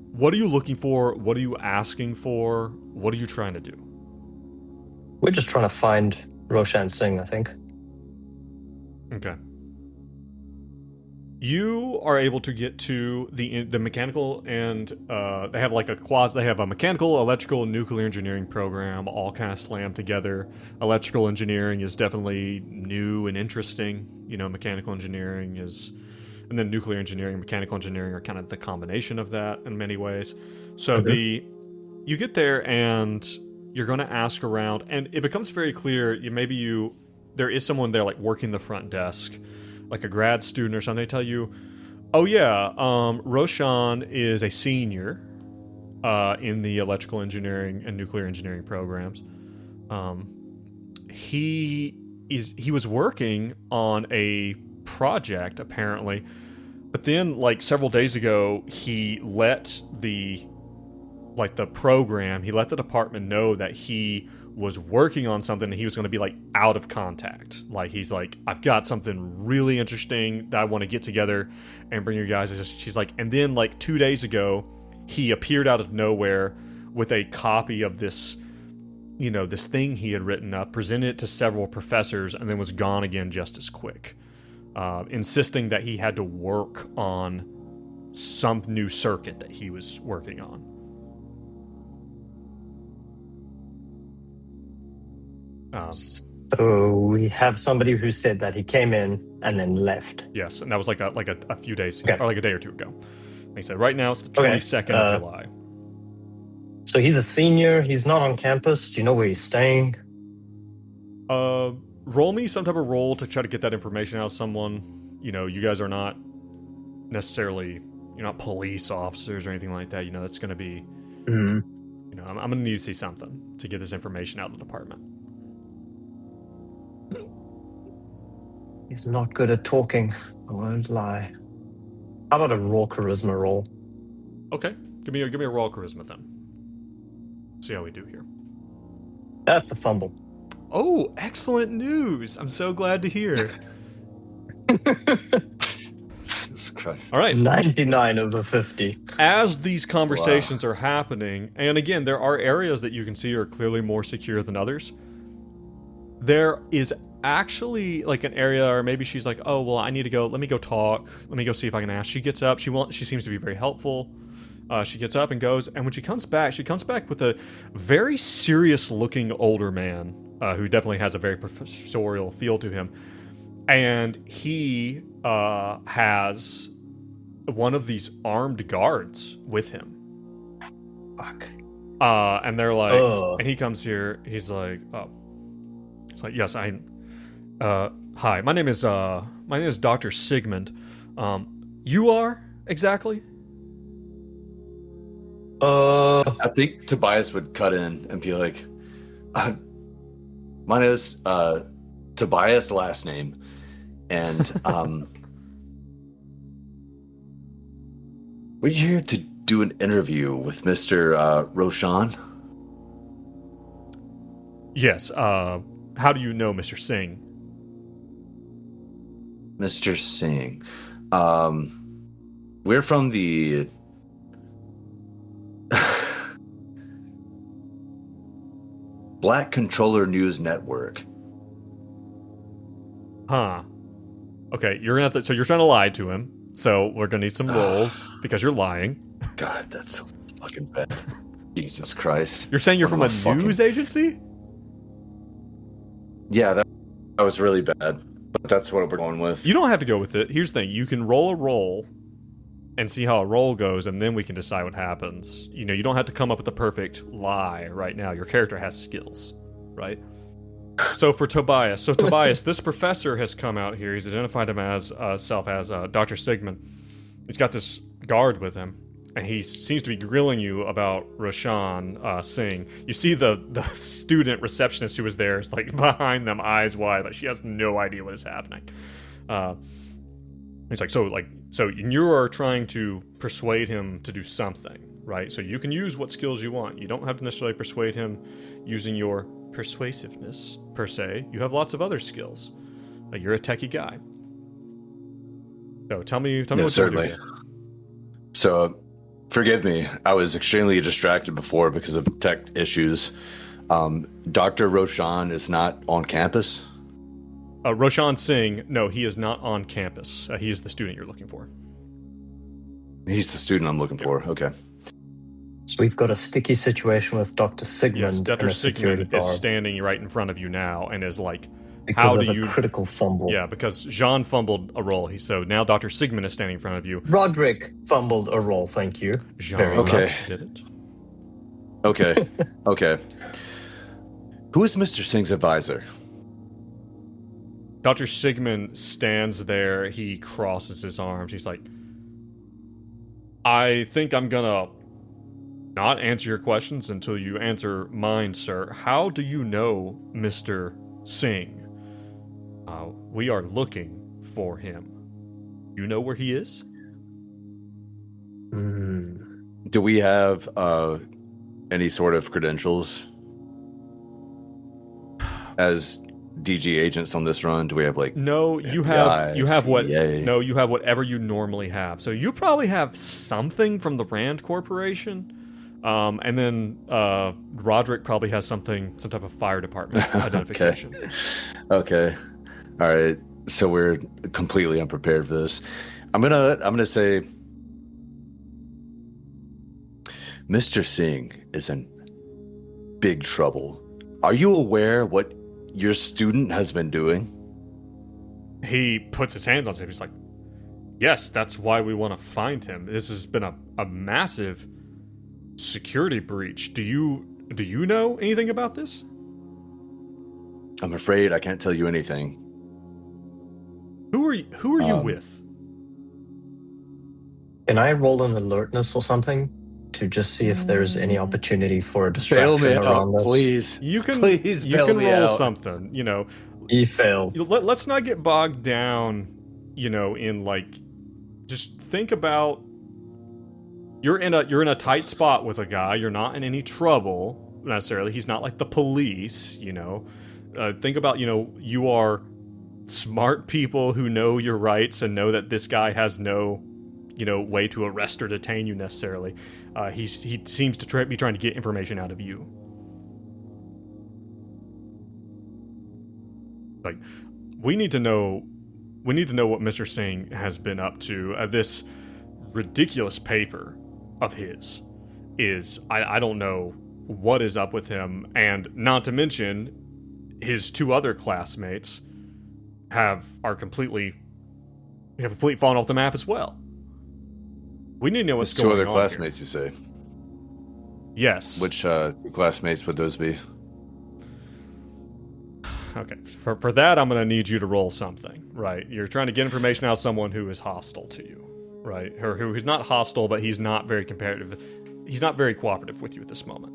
looking for? What are you asking for? What are you trying to do? We're just trying to find Roshan Singh, I think. Okay. You are able to get to the mechanical, and they have like they have a mechanical, electrical, nuclear engineering program all kind of slammed together. Electrical engineering is definitely new and interesting. Mechanical engineering is, and then nuclear engineering, mechanical engineering are kind of the combination of that in many ways. So you get there and you're going to ask around, and it becomes very clear. There is someone there like working the front desk, like a grad student or something. They tell you, Roshan is a senior in the electrical engineering and nuclear engineering programs. He was working on a project apparently, but then like several days ago he let the department know that he was working on something and he was going to be like out of contact. Like he's like, I've got something really interesting that I want to get together and bring you guys. She's like, and then like 2 days ago he appeared out of nowhere with a copy of this this thing he had written up, presented it to several professors, and then was gone again just as quick, insisting that he had to work on some new circuit that he was working on. So we have somebody who said that he came in and then left. Yes, and that was like a few days Okay. or like a day or two ago. Like I said, right now it's the 22nd of July. So he's a senior. He's not on campus. Do you know where he's staying? Roll me some type of roll to try to get that information out of someone. You guys are not necessarily, you're not police officers or anything like that. That's going to be, I'm going to need to see something to get this information out of the department. He's not good at talking. I won't lie. How about a raw charisma roll? Okay, give me a raw charisma then. See how we do here. That's a fumble. Oh, excellent news! I'm so glad to hear. Jesus Christ. All right. 99 over 50. As these conversations are happening, and again, there are areas that you can see are clearly more secure than others. There is actually like an area, or maybe she's like, oh, well, I need to go. Let me go talk. Let me go see if I can ask. She gets up. She seems to be very helpful. She gets up and goes. And when she comes back with a very serious looking older man who definitely has a very professorial feel to him. And he has one of these armed guards with him. Fuck. And they're like, and he comes here. He's like, oh, it's like, yes, hi, my name is Dr. Sigmund. You are exactly? I think Tobias would cut in and be like, my name is Tobias, last name, and we're here to do an interview with Mr. Roshan. Yes. How do you know Mr. Singh? Mr. Singh. We're from the Black Controller News Network. Huh. Okay, you're gonna have to, so you're trying to lie to him. So we're gonna need some rolls because you're lying. God, that's so fucking bad. Jesus Christ. You're saying you're from a news agency? Yeah, that was really bad. But that's what we're going with. You don't have to go with it. Here's the thing. You can roll a roll and see how a roll goes, and then we can decide what happens. You know, you don't have to come up with the perfect lie right now. Your character has skills, right? So for Tobias, this professor has come out here. He's identified him as Dr. Sigmund. He's got this guard with him, and he seems to be grilling you about Roshan Singh. You see the student receptionist who was there is like behind them, eyes wide, like she has no idea what is happening. He's like, so you are trying to persuade him to do something, right? So you can use what skills you want. You don't have to necessarily persuade him using your persuasiveness per se. You have lots of other skills. You're a techie guy. So tell me what certainly. you do. So, forgive me. I was extremely distracted before because of tech issues. Dr. Roshan is not on campus. Roshan Singh, no, he is not on campus. He is the student you're looking for. He's the student I'm looking for. Okay. So we've got a sticky situation with Dr. Sigmund. Yes, Dr. And a security Sigmund is guard standing right in front of you now and is like, because how of do a you critical fumble. Yeah, because Gian fumbled a roll. So now Dr. Sigmund is standing in front of you. Roderick fumbled a roll, thank you. Jean Very much did it. Okay. Okay. Who is Mr. Singh's advisor? Dr. Sigmund stands there. He crosses his arms. He's like, I think I'm gonna not answer your questions until you answer mine, sir. How do you know Mr. Singh? We are looking for him. You know where he is? Do we have any sort of credentials as DG agents on this run? Do we have like no? You have whatever you normally have. So you probably have something from the Rand Corporation, and then Roderick probably has some type of fire department identification. Okay. All right. So we're completely unprepared for this. I'm gonna say Mr. Singh is in big trouble. Are you aware what your student has been doing? He puts his hands on him. He's like, yes, that's why we want to find him. This has been a massive security breach. Do you know anything about this? I'm afraid I can't tell you anything. Who are you with? Can I roll an alertness or something to just see if there's any opportunity for a distraction around this? Please. You can please you bail can me roll out. something. You know, He fails. let's not get bogged down, in like, just think about, you're in a tight spot with a guy. You're not in any trouble necessarily. He's not like the police, Think about, you are smart people who know your rights and know that this guy has no, way to arrest or detain you necessarily. He seems to be trying to get information out of you. Like, we need to know what Mr. Singh has been up to. This ridiculous paper of his is, I don't know what is up with him, and not to mention his two other classmates have completely fallen off the map as well. We need to know what's going on. Two other classmates, you say? Yes. Which classmates would those be? Okay, for that, I'm going to need you to roll something, right? You're trying to get information out of someone who is hostile to you, right? Or who's not hostile, but he's not very competitive. He's not very cooperative with you at this moment.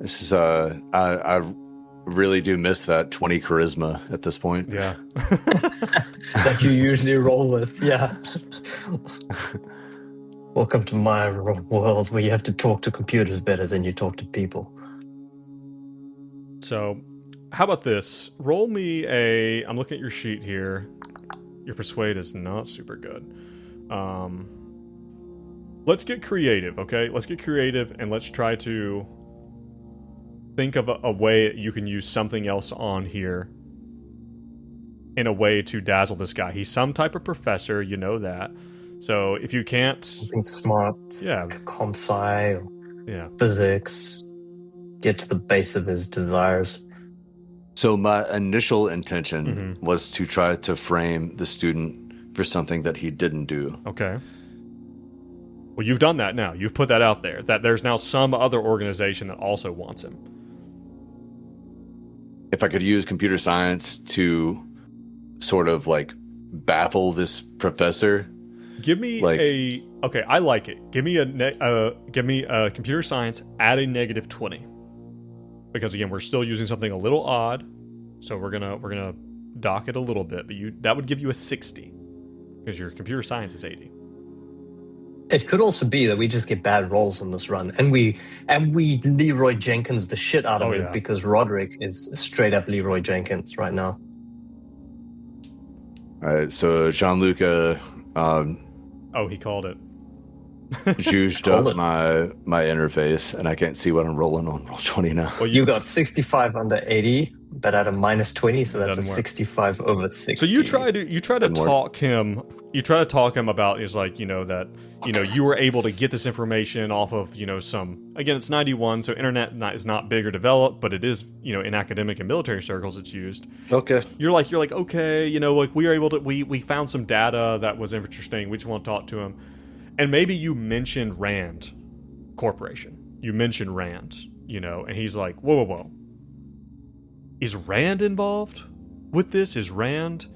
This is, I really do miss that 20 charisma at this point. Yeah. That you usually roll with, yeah. Welcome to my world where you have to talk to computers better than you talk to people. So, how about this? Roll me I'm looking at your sheet here. Your persuade is not super good. Let's get creative, okay? Let's get creative and let's try to think of a way you can use something else on here in a way to dazzle this guy. He's some type of professor, you know that. So if you can't... Something smart. Yeah. Like comp-sci or yeah. physics. Get to the base of his desires. So my initial intention was to try to frame the student for something that he didn't do. Okay. Well, you've done that now. You've put that out there. That there's now some other organization that also wants him. If I could use computer science to sort of like baffle this professor. Give me okay, I like it. Give me a computer science at a -20. Because again, we're still using something a little odd, so we're gonna dock it a little bit. But that would give you a 60, because your computer science is 80. It could also be that we just get bad rolls on this run, and we Leroy Jenkins the shit out of it because Roderick is straight up Leroy Jenkins right now. All right, so Gianluca. He called it. Juiced up my interface, and I can't see what I'm rolling on Roll20 now. Well, you got 65 under 80, but at a -20, so that's a 65 over 60. So you try to talk him. You try to talk him about is like that you were able to get this information off of some, again, it's 91, so internet is not big or developed, but it is in academic and military circles it's used. Okay. You're like okay, like we were able to we found some data that was interesting. We just want to talk to him. And maybe you mentioned Rand Corporation. You mentioned Rand, and he's like, whoa. Is Rand involved with this? Is Rand?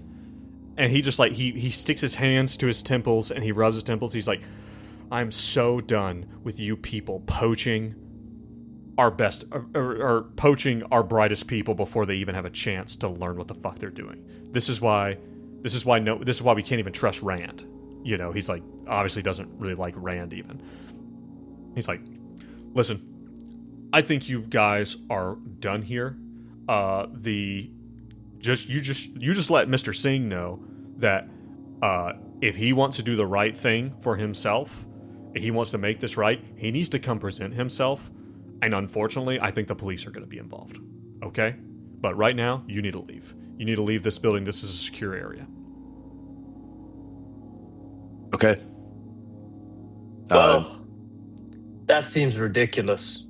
And he just like, he sticks his hands to his temples and he rubs his temples. He's like, I'm so done with you people poaching our best, or poaching our brightest people before they even have a chance to learn what the fuck they're doing. This is why we can't even trust Rand. He's like, obviously doesn't really like Rand even. He's like, listen, I think you guys are done here. You just let Mr. Singh know that if he wants to do the right thing for himself, if he wants to make this right, he needs to come present himself. And unfortunately, I think the police are going to be involved. Okay? But right now, you need to leave. You need to leave this building. This is a secure area. Okay. Well, that seems ridiculous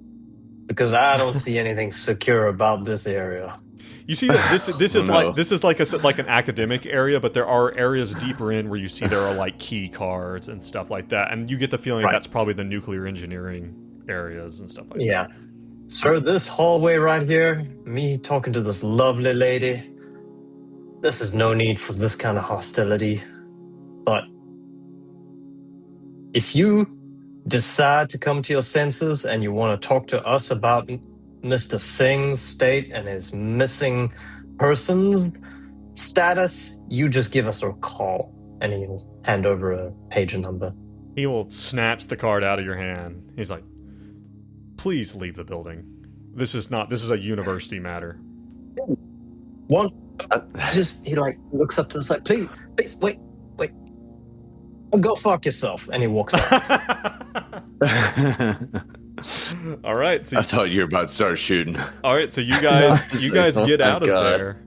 because I don't see anything secure about this area. You see that this is like an academic area, but there are areas deeper in where you see there are like key cards and stuff like that, and you get the feeling that's probably the nuclear engineering areas and stuff like that. Yeah. So this hallway right here, me talking to this lovely lady, this is no need for this kind of hostility, but if you decide to come to your senses and you want to talk to us about Mr. Singh's state and his missing person's status, you just give us a call, and he'll hand over a pager number. He will snatch the card out of your hand. He's like, please leave the building. This is a university matter. One, he like looks up to the side. Please, wait. Go fuck yourself. And he walks out. All right. So I thought you were about to start shooting. All right. So you guys get out of there.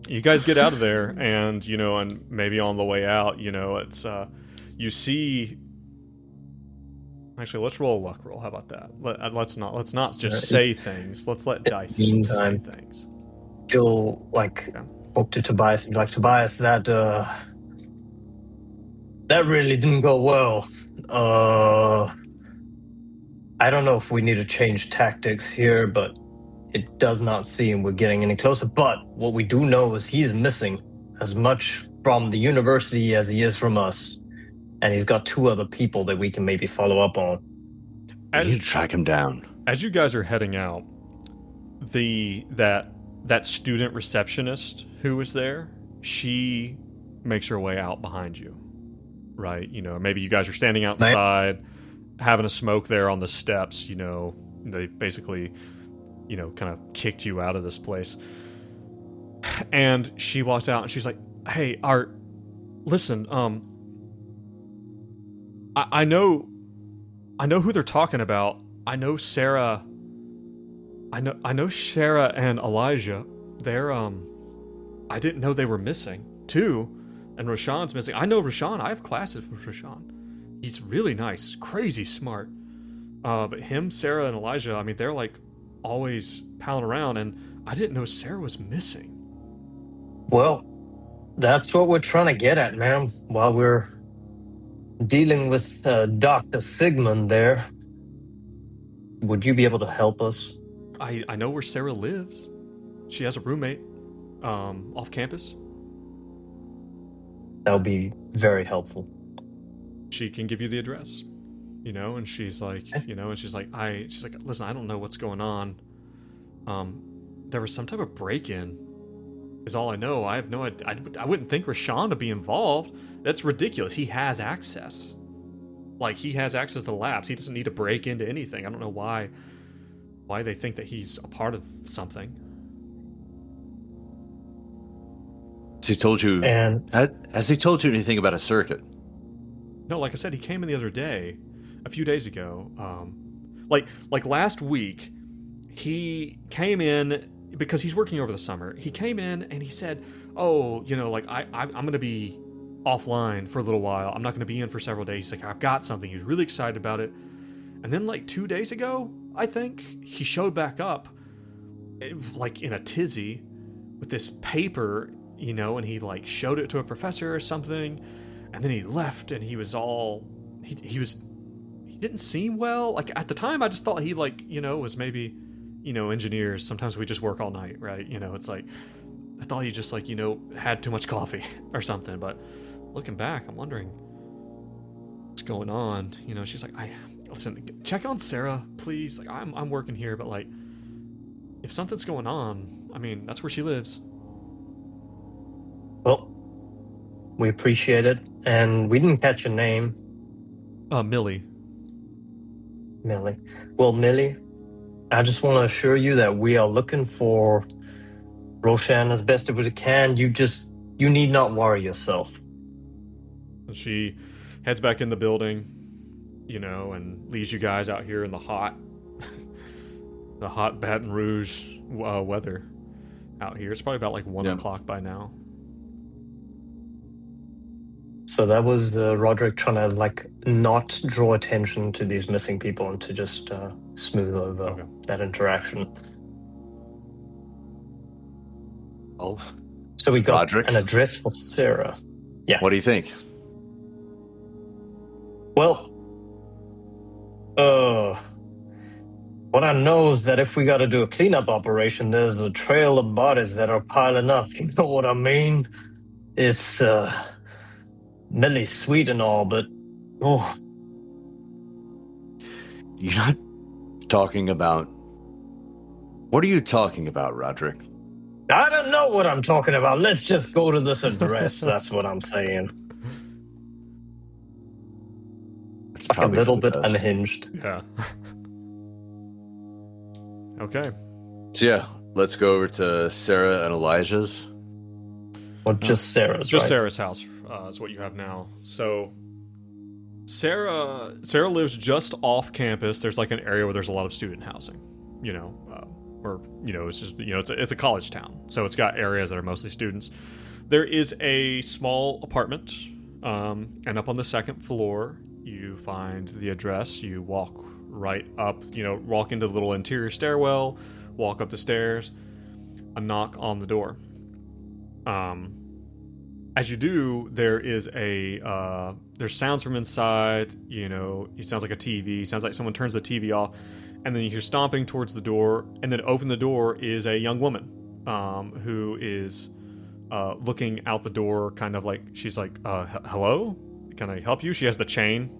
You guys get out of there, and and maybe on the way out, it's you see. Actually, let's roll a luck roll. How about that? Let's not just say things. Let's let Dace say things. He'll talk to Tobias and be like, Tobias, that really didn't go well. I don't know if we need to change tactics here, but it does not seem we're getting any closer. But what we do know is he's missing as much from the university as he is from us. And he's got 2 other people that we can maybe follow up on. We need to track him down. As you guys are heading out, that student receptionist who was there, she makes her way out behind you. Right? Maybe you guys are standing outside, having a smoke there on the steps. They basically, kind of kicked you out of this place. And she walks out and she's like, "Hey, Art, listen, I know who they're talking about. I know Sarah. I know Sarah and Elijah. They're I didn't know they were missing too, and Rashawn's missing. I know Rashawn. I have classes with Rashawn. He's really nice, crazy smart. But him, Sarah, and Elijah. I mean, they're like always palling around, and I didn't know Sarah was missing." Well, that's what we're trying to get at, man. While we're dealing with Dr. Sigmund there, would you be able to help us? I know where Sarah lives. She has a roommate off campus. That would be very helpful. She can give you the address, and she's like, she's like, listen, I don't know what's going on. There was some type of break-in, is all I know. I have no idea. I wouldn't think Rashawn would be involved. That's ridiculous. He has access. He has access to the labs. He doesn't need to break into anything. I don't know why they think that he's a part of something. Has he told you anything about a circuit? No, like I said, he came in the other day, a few days ago. Like last week, he came in because he's working over the summer. He came in and he said, "Oh, I'm going to be offline for a little while. I'm not going to be in for several days." He's like, "I've got something." He was really excited about it. And then 2 days ago, I think, he showed back up in a tizzy with this paper, and he showed it to a professor or something. And then he left, and he was all he didn't seem well. At the time, I just thought he was maybe, engineers. Sometimes we just work all night, right? It's I thought he just had too much coffee or something. But looking back, I'm wondering what's going on. She's like, listen, check on Sarah, please. I'm working here, but if something's going on, I mean, that's where she lives. Well, we appreciate it, and we didn't catch your name. Millie. Millie. Well, Millie, I just want to assure you that we are looking for Roshan as best as we can. You need not worry yourself. She heads back in the building, and leaves you guys out here in the hot Baton Rouge weather out here. It's probably about 1 o'clock by now. So that was Roderick trying to not draw attention to these missing people and to just smooth over that interaction. Oh, so we got Roderick? An address for Sarah. Yeah. What do you think? Well, what I know is that if we got to do a cleanup operation, there's a trail of bodies that are piling up. You know what I mean? It's Millie's sweet and all, but You're not talking about... What are you talking about, Roderick? I don't know what I'm talking about. Let's just go to this address. That's what I'm saying. It's Like a probably for little the bit best. unhinged. Yeah. Okay. So yeah, let's go over to Sarah and Elijah's. Or just Sarah's, Just right? Sarah's house is what you have now. So Sarah lives just off campus. There's like an area where there's a lot of student housing, or it's just it's a college town, so it's got areas that are mostly students. There is a small apartment, and up on the second floor you find the address. You walk right up, walk into the little interior stairwell, walk up the stairs, a knock on the door. As you do, there is there's sounds from inside. It sounds like a TV. Sounds like someone turns the TV off, and then you hear stomping towards the door. And then open the door is a young woman, who is looking out the door, kind of like she's like, "Hello, can I help you?" She has the chained.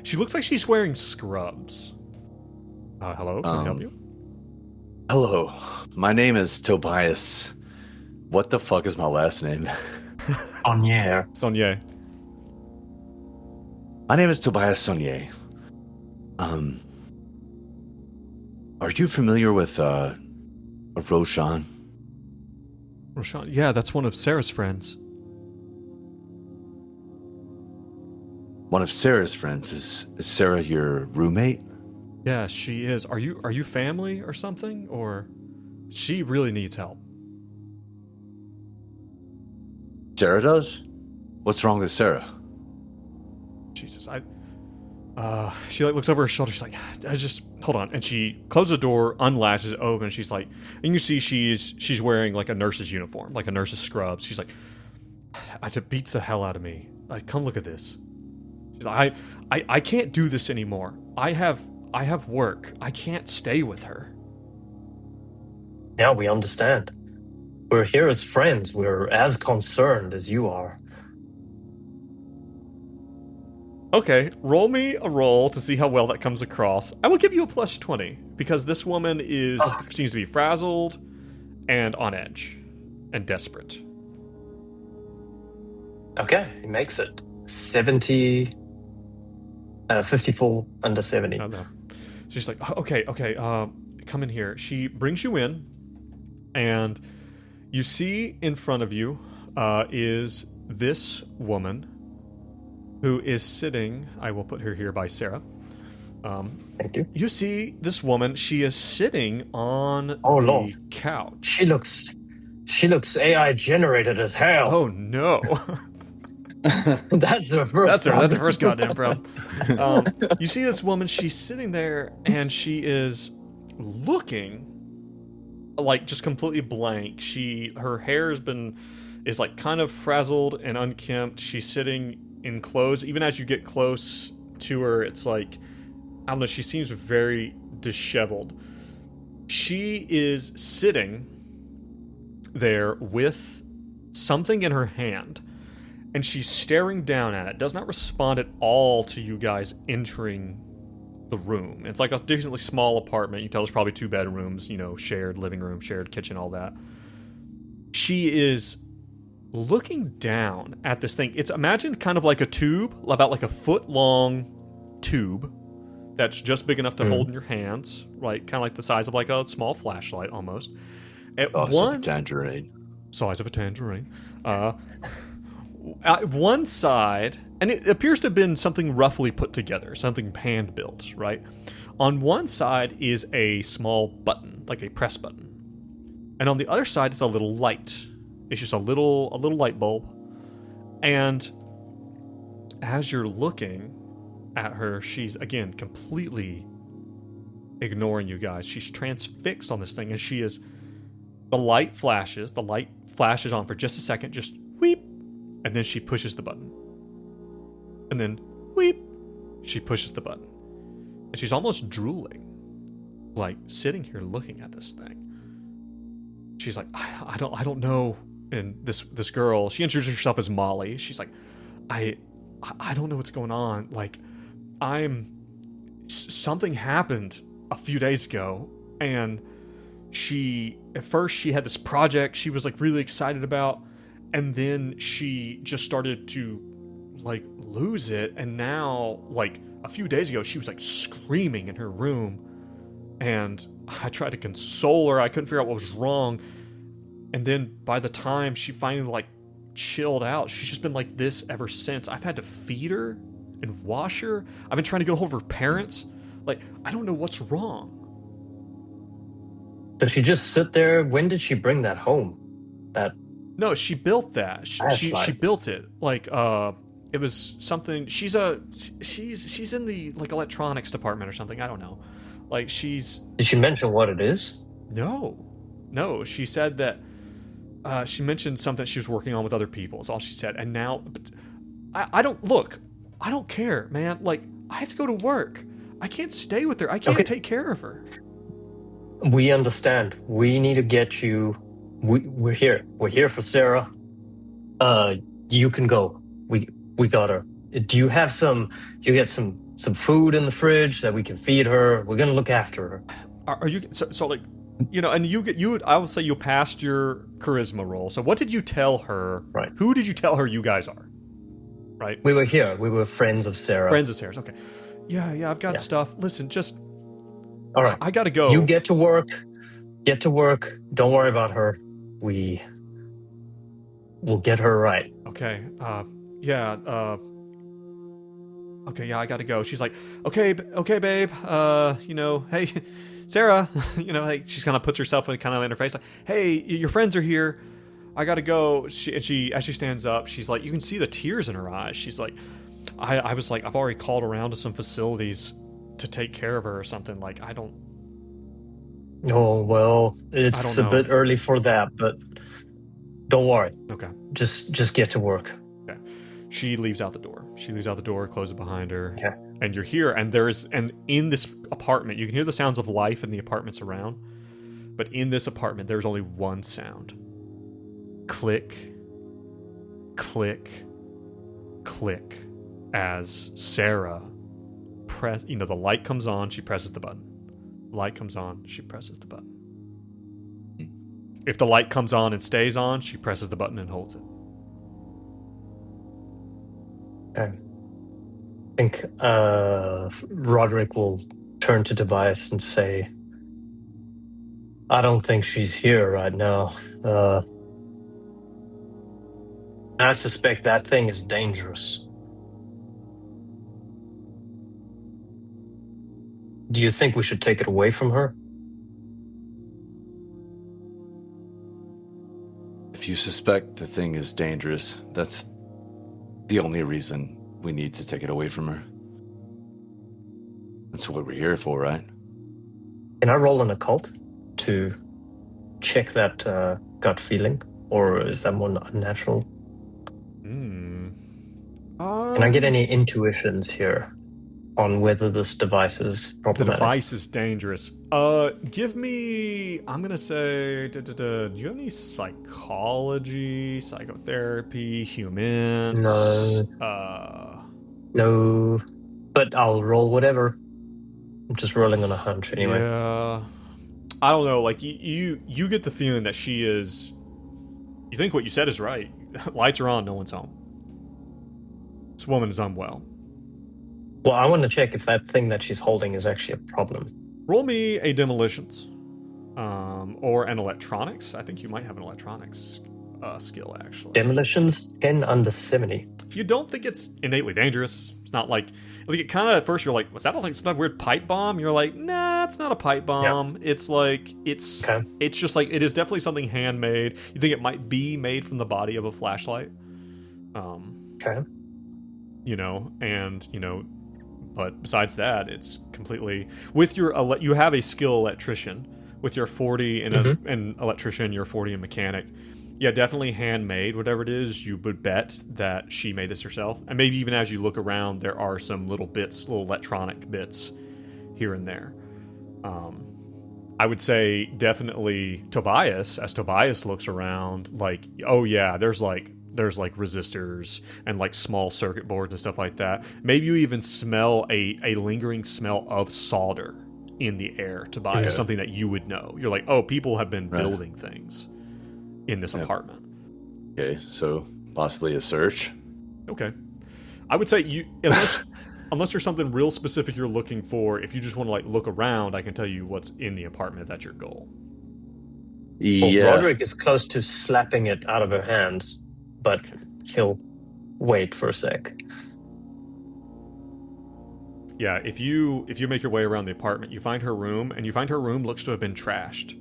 She looks like she's wearing scrubs. Hello, can I help you? Hello, my name is Tobias. What the fuck is my last name? Onier. Sonia. My name is Tobias Sonier. Are you familiar with Roshan? Roshan. Yeah, that's one of Sarah's friends. One of Sarah's friends. Is Sarah your roommate? Yeah, she is. Are you family or something? Or she really needs help. Sarah does? What's wrong with Sarah? Jesus, she like looks over her shoulder. She's like, I just hold on, and she closes the door, unlatches it open. And she's like, and you can see she's wearing like a nurse's uniform, like a nurse's scrubs. She's like, it beats the hell out of me. Like, come look at this. She's like, I can't do this anymore. I have work. I can't stay with her. Yeah, we understand. We're here as friends. We're as concerned as you are. Okay, roll me a roll to see how well that comes across. I will give you a plus 20 because this woman seems to be frazzled and on edge and desperate. Okay, he makes it. 70, 54 under 70. Oh, no. She's like, okay, come in here. She brings you in, and you see in front of you is this woman who is sitting. I will put her here by Sarah. Thank you. You see this woman. She is sitting on the Lord. couch. She looks AI generated as hell. Oh no. That's her first. That's her first goddamn problem. You see this woman. She's sitting there, and she is looking like just completely blank. Her hair is like kind of frazzled and unkempt. She's sitting in clothes. Even as you get close to her, it's like, I don't know, she seems very disheveled. She is sitting there with something in her hand, and she's staring down at it. Does not respond at all to you guys entering the room. It's like a decently small apartment. You can tell there's probably 2 bedrooms, shared living room, shared kitchen, all that. She is looking down at this thing. It's imagined kind of like a tube, about like a foot long tube that's just big enough to hold in your hands, right? Kind of like the size of like a small flashlight almost. Tangerine. Size of a tangerine. At one side, and it appears to have been something roughly put together, something hand built, right? On one side is a small button, like a press button, and on the other side is a little light. It's just a little light bulb. And as you're looking at her, she's again completely ignoring you guys. She's transfixed on this thing, and the light flashes on for just a second, just weep. And then she pushes the button. And then, weep, she pushes the button. And she's almost drooling, like sitting here looking at this thing. She's like, I don't know. And this girl, she introduces herself as Molly. She's like, I don't know what's going on. Like, something happened a few days ago, and at first she had this project she was like really excited about, and then she just started to like lose it, and now like a few days ago she was like screaming in her room, and I tried to console her. I couldn't figure out what was wrong, and then by the time she finally like chilled out, she's just been like this ever since. I've had to feed her and wash her. I've been trying to get a hold of her parents. Like, I don't know what's wrong. Does she just sit there? When did she bring that home? No, she built that. She built it. Like, it was something. She's in the like electronics department or something. I don't know. Like, Did she mention what it is? No. She said that. She mentioned something she was working on with other people. Is all she said. And now, I don't look. I don't care, man. Like, I have to go to work. I can't stay with her. I can't take care of her. We understand. We need to get you. We're here. We're here for Sarah. You can go. We got her. Do you have some? You get some food in the fridge that we can feed her. We're gonna look after her. Are you so like, you know? And I would say you passed your charisma roll. So what did you tell her? Right. Who did you tell her you guys are? Right. We were here. We were friends of Sarah. Friends of Sarah's. Okay. Yeah. I've got stuff. Listen, just. All right. I gotta go. You get to work. Get to work. Don't worry about her. We'll get her right. Okay. Yeah. Okay. Yeah. I gotta go. She's like, okay, babe. Hey, Sarah. Hey, she kind of puts herself in her face. Like, hey, your friends are here. I gotta go. She as she stands up, she's like, you can see the tears in her eyes. She's like, I was like, I've already called around to some facilities to take care of her or something. Like, I don't. Oh, well, it's a bit early for that, but don't worry. Okay. Just get to work. Okay. She leaves out the door. Closes it behind her. Okay. And you're here, and in this apartment, you can hear the sounds of life in the apartments around, but in this apartment, there's only one sound. Click, click, click, as Sarah the light comes on, she presses the button. Light comes on, she presses the button. If the light comes on and stays on, she presses the button and holds it. Okay. I think Roderick will turn to Tobias and say, I don't think she's here right now. I suspect that thing is dangerous. Do you think we should take it away from her? If you suspect the thing is dangerous, that's the only reason we need to take it away from her. That's what we're here for, right? Can I roll an occult to check that gut feeling? Or is that more unnatural? Can I get any intuitions here on whether this device is problematic? The device is dangerous. Give me, I'm going to say, do you have any psychology, psychotherapy, humans? No, but I'll roll whatever. I'm just rolling on a hunch anyway. Yeah. I don't know, like, you get the feeling that she is, you think what you said is right. Lights are on, no one's home. This woman is unwell. Well, I want to check if that thing that she's holding is actually a problem. Roll me a demolitions. Or an electronics. I think you might have an electronics skill, actually. Demolitions, 10 under 70. You don't think it's innately dangerous. It's not like it kind of, at first you're like, was that like some weird pipe bomb? You're like, nah, it's not a pipe bomb. Yeah. It's like, it's just like, it is definitely something handmade. You think it might be made from the body of a flashlight. But besides that, it's completely with your. You have a skilled electrician with your 40 and an electrician, your 40 and mechanic. Yeah, definitely handmade. Whatever it is, you would bet that she made this herself. And maybe even as you look around, there are some little electronic bits here and there. I would say definitely Tobias. As Tobias looks around, like, oh yeah, there's like resistors and like small circuit boards and stuff like that. Maybe you even smell a lingering smell of solder in the air, Tobias, Okay. something that you would know. You're like, oh, people have been Right. building things in this apartment. Okay, so possibly a search. Okay. I would say you, unless there's something real specific you're looking for, if you just want to like look around, I can tell you what's in the apartment if that's your goal. Well, Yeah. Roderick is close to slapping it out of her hands, but he'll wait for a sec. Yeah, if you make your way around the apartment, you find her room, and you find her room looks to have been trashed.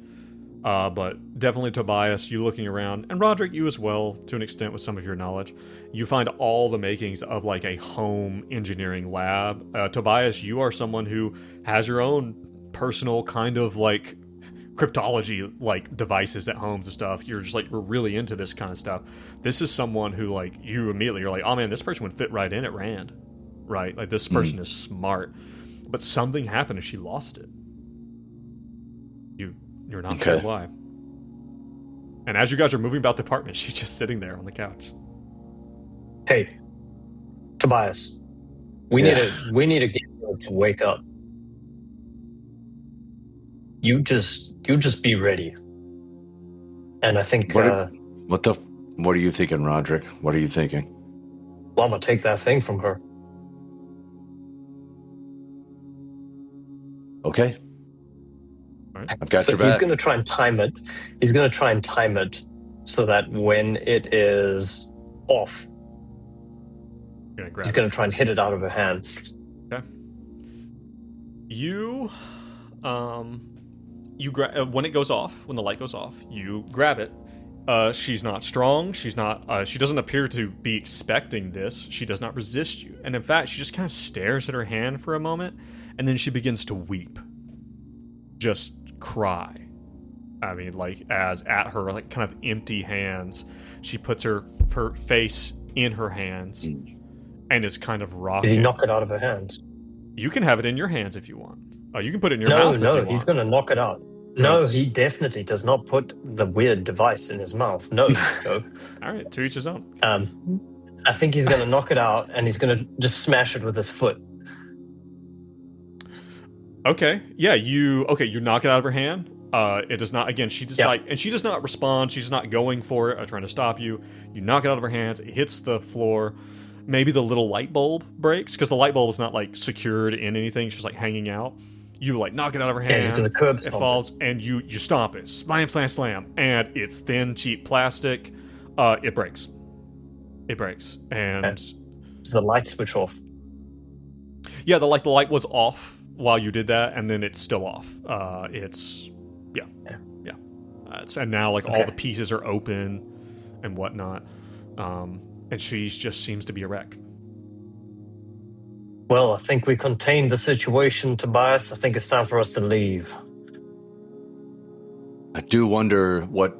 But definitely Tobias, you looking around, and Roderick, you as well, to an extent with some of your knowledge, you find all the makings of like a home engineering lab. Tobias, you are someone who has your own personal kind of like cryptology like devices at homes and stuff. You're just like, we're really into this kind of stuff. This is someone who like you immediately you're like, oh man, this person would fit right in at Rand. Right? Like this person is smart. But something happened and she lost it. You're not sure why. And as you guys are moving about the apartment, she's just sitting there on the couch. Hey, Tobias, we need to get her to wake up. You just be ready. And I think What are you thinking, Roderick? What are you thinking? well, I'm gonna take that thing from her. Okay. All right. I've got your back. He's gonna try and time it. He's gonna try and time it so that when it is off, You're gonna grab he's it. gonna try and hit it out of her hands. Okay. You when it goes off, when the light goes off, you grab it. She's not strong. She's not. She doesn't appear to be expecting this. She does not resist you, and in fact, she just kind of stares at her hand for a moment, and then she begins to weep, just cry. I mean, like as at her like kind of empty hands, she puts her face in her hands, and is kind of rocking. Did he knock it out of her hands? You can have it in your hands if you want. You can put it in your mouth. No, he's gonna knock it out. No, he definitely does not put the weird device in his mouth. No, Joe. All right, to each his own. I think he's going to knock it out, and he's going to just smash it with his foot. Okay, yeah, you knock it out of her hand. It does not. Again, she decides, and she does not respond. She's not going for it or trying to stop you. You knock it out of her hands. It hits the floor. Maybe the little light bulb breaks because the light bulb is not like secured in anything. It's just like hanging out. You like knock it out of her hand. Yeah, curb it falls, and you stomp it. Slam, slam, slam, and it's thin, cheap plastic. It breaks. It breaks, and Does the light switch off? Yeah, the light was off while you did that, and then it's still off. And now like all the pieces are open and whatnot, and she just seems to be a wreck. Well, I think we contained the situation, Tobias. I think it's time for us to leave. I do wonder what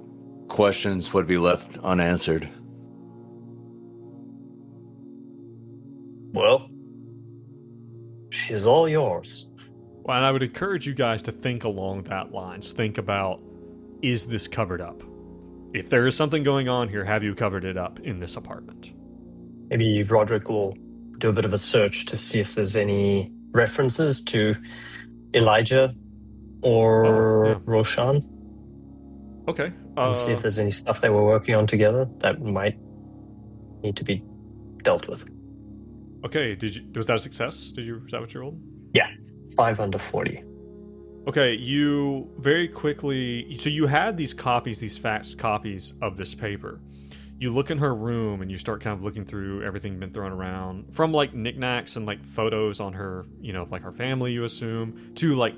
questions would be left unanswered. Well, she's all yours. Well, and I would encourage you guys to think along that lines. Think about, is this covered up? If there is something going on here, have you covered it up in this apartment? Maybe Roderick will do a bit of a search to see if there's any references to Elijah or Roshan. Okay. And see if there's any stuff they were working on together that might need to be dealt with. Okay. Was that a success? Is that what you rolled? Yeah. 5 under 40. Okay, you very quickly... So you had these copies, these faxed copies of this paper. You look in her room and you start kind of looking through everything been thrown around. From like knickknacks and like photos on her, like her family, you assume, to like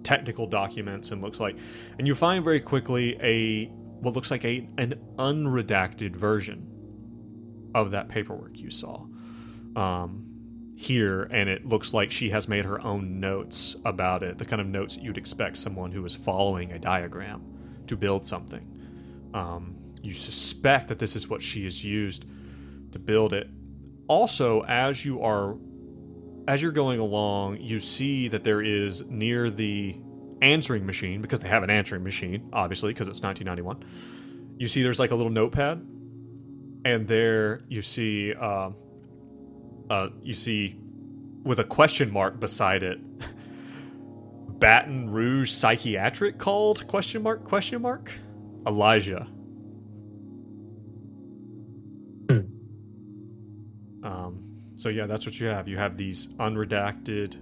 technical documents and looks like... And you find very quickly what looks like an unredacted version of that paperwork you saw. Here, and it looks like she has made her own notes about it, the kind of notes that you'd expect someone who is following a diagram to build something. You suspect that this is what she has used to build it. Also, as you're going along, you see that there is near the answering machine, because they have an answering machine, obviously, because it's 1991. You see there's like a little notepad, and there you see with a question mark beside it, Baton Rouge psychiatric called? ? Elijah. So yeah, that's what you have. You have these unredacted,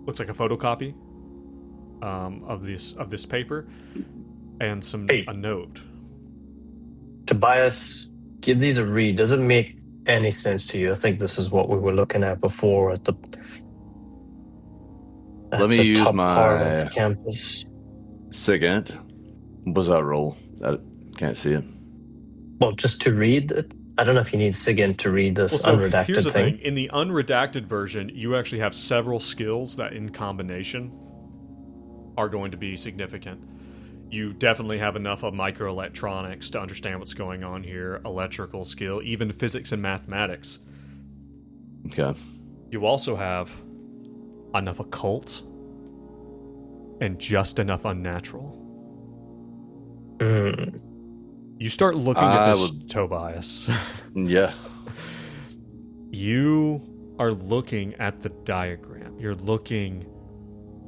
looks like a photocopy of this paper, and a note. Tobias, give these a read. Does it make any sense to you? I think this is what we were looking at before at the Let me use top part my of campus. SIGINT. What was that roll? I can't see it. Well, just to read it. I don't know if you need SIGINT to read this unredacted here's the thing. thing. In the unredacted version, you actually have several skills that in combination are going to be significant. You definitely have enough of microelectronics to understand what's going on here, electrical skill, even physics and mathematics. Okay. You also have enough occult and just enough unnatural. You start looking at this, Tobias. Yeah. You are looking at the diagram. You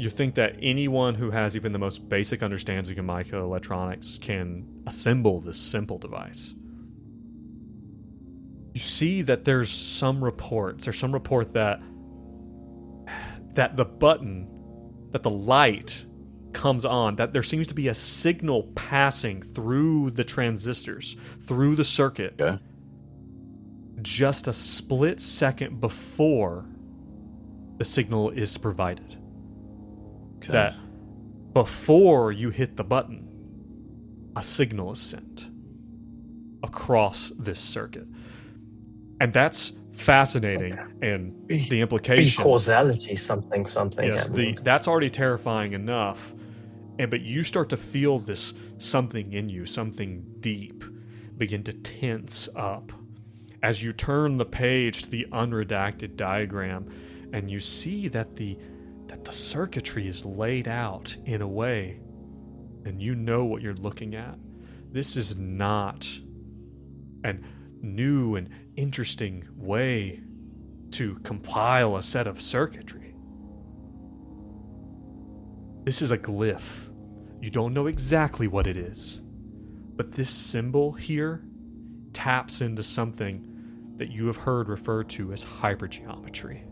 think that anyone who has even the most basic understanding of microelectronics can assemble this simple device. You see that there's some report that the light comes on, that there seems to be a signal passing through the transistors, through the circuit, just a split second before the signal is provided. Okay. That before you hit the button, a signal is sent across this circuit. And that's fascinating, and the implication... Causality, something. Yes, that's already terrifying enough. But you start to feel this something in you, something deep, begin to tense up as you turn the page to the unredacted diagram, and you see that the circuitry is laid out in a way, and you know what you're looking at. This is not a new and interesting way to compile a set of circuitry. This is a glyph. You don't know exactly what it is, but this symbol here taps into something that you have heard referred to as hypergeometry.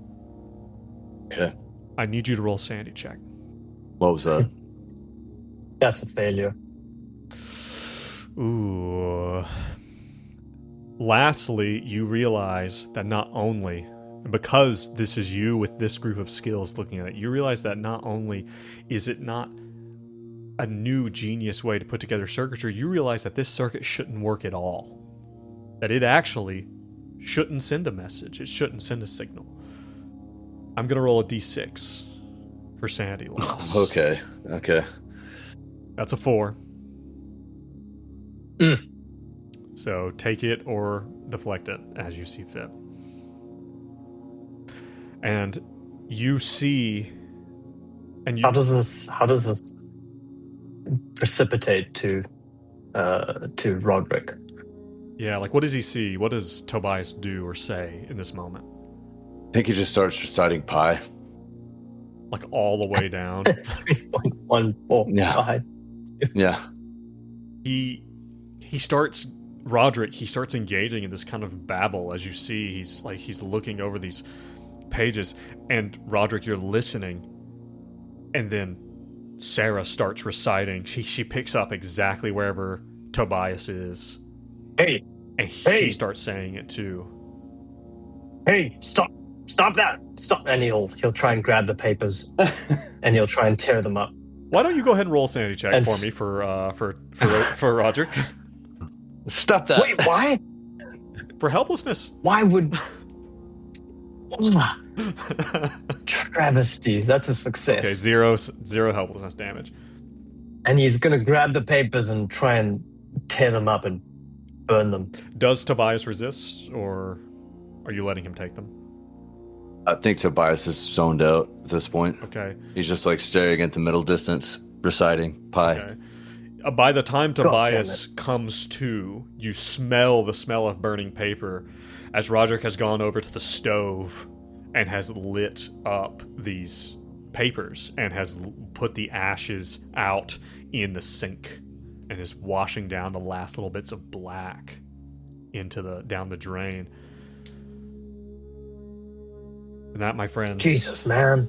Okay. I need you to roll Sandy check. What was that? That's a failure. Ooh. Lastly, you realize that not only, because this is you with this group of skills looking at it, you realize that not only is it not a new genius way to put together circuitry, you realize that this circuit shouldn't work at all. That it actually shouldn't send a message. It shouldn't send a signal. I'm going to roll a d6 for sanity loss. Okay. That's a 4. So take it or deflect it as you see fit. And you see... and you, How does this precipitate to Roderick? Yeah, like what does he see? What does Tobias do or say in this moment? I think he just starts reciting pi. Like all the way down. 3.145. Yeah. He starts... Roderick, he starts engaging in this kind of babble. As you see, he's looking over these pages, and Roderick, you're listening, and then Sarah starts reciting. She picks up exactly wherever Tobias is. Hey, and she starts saying it too. Hey, stop that! Stop! And he'll try and grab the papers, and he'll try and tear them up. Why don't you go ahead and roll a sanity check for me for Roderick? Stop that! Wait, why? For helplessness. Why would? Travesty. That's a success. Okay, zero helplessness damage. And he's gonna grab the papers and try and tear them up and burn them. Does Tobias resist, or are you letting him take them? I think Tobias is zoned out at this point. Okay. He's just like staring into middle distance, reciting pi. Okay. By the time Tobias comes to, you smell the smell of burning paper as Roderick has gone over to the stove and has lit up these papers and has put the ashes out in the sink and is washing down the last little bits of black down the drain. And that, my friends, Jesus, man.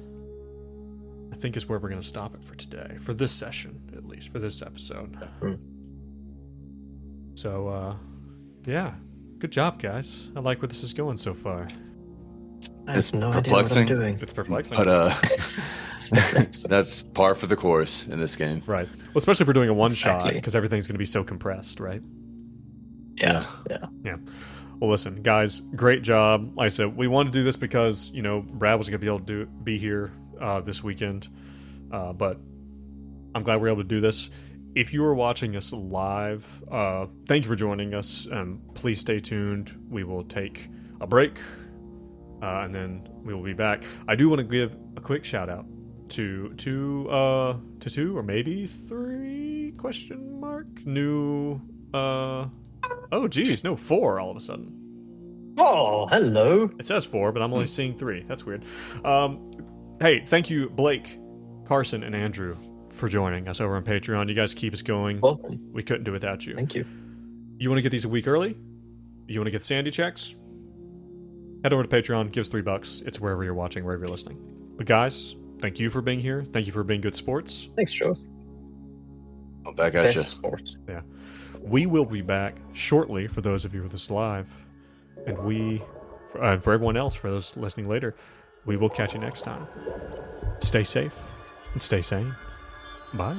I think is where we're going to stop it for today, for this session, at least for this episode. So, yeah, good job, guys. I like where this is going so far. I have no idea what I'm doing. It's perplexing. But that's par for the course in this game. Right. Well, especially if we're doing a one-shot, because everything's going to be so compressed, right? Yeah. Well, listen, guys, great job. Like I said, we wanted to do this because, Brad was going to be able to be here this weekend. But I'm glad we're able to do this. If you are watching us live, thank you for joining us. Please stay tuned. We will take a break, and then we will be back. I do want to give a quick shout out to two or maybe 3 new oh geez, no, 4 all of a sudden. Oh, hello. It says 4, but I'm only seeing 3. That's weird. Hey, thank you, Blake, Carson, and Andrew, for joining us over on Patreon. You guys keep us going. Welcome. We couldn't do it without you. Thank you. You want to get these a week early? You want to get Sandy checks? Head over to Patreon, give us $3. It's wherever you're watching, wherever you're listening. But guys, thank you for being here. Thank you for being good sports. Thanks, Joe. I'm back at Best you. sports. Yeah. We will be back shortly for those of you with us live. And for everyone else, for those listening later, we will catch you next time. Stay safe and stay sane. Bye.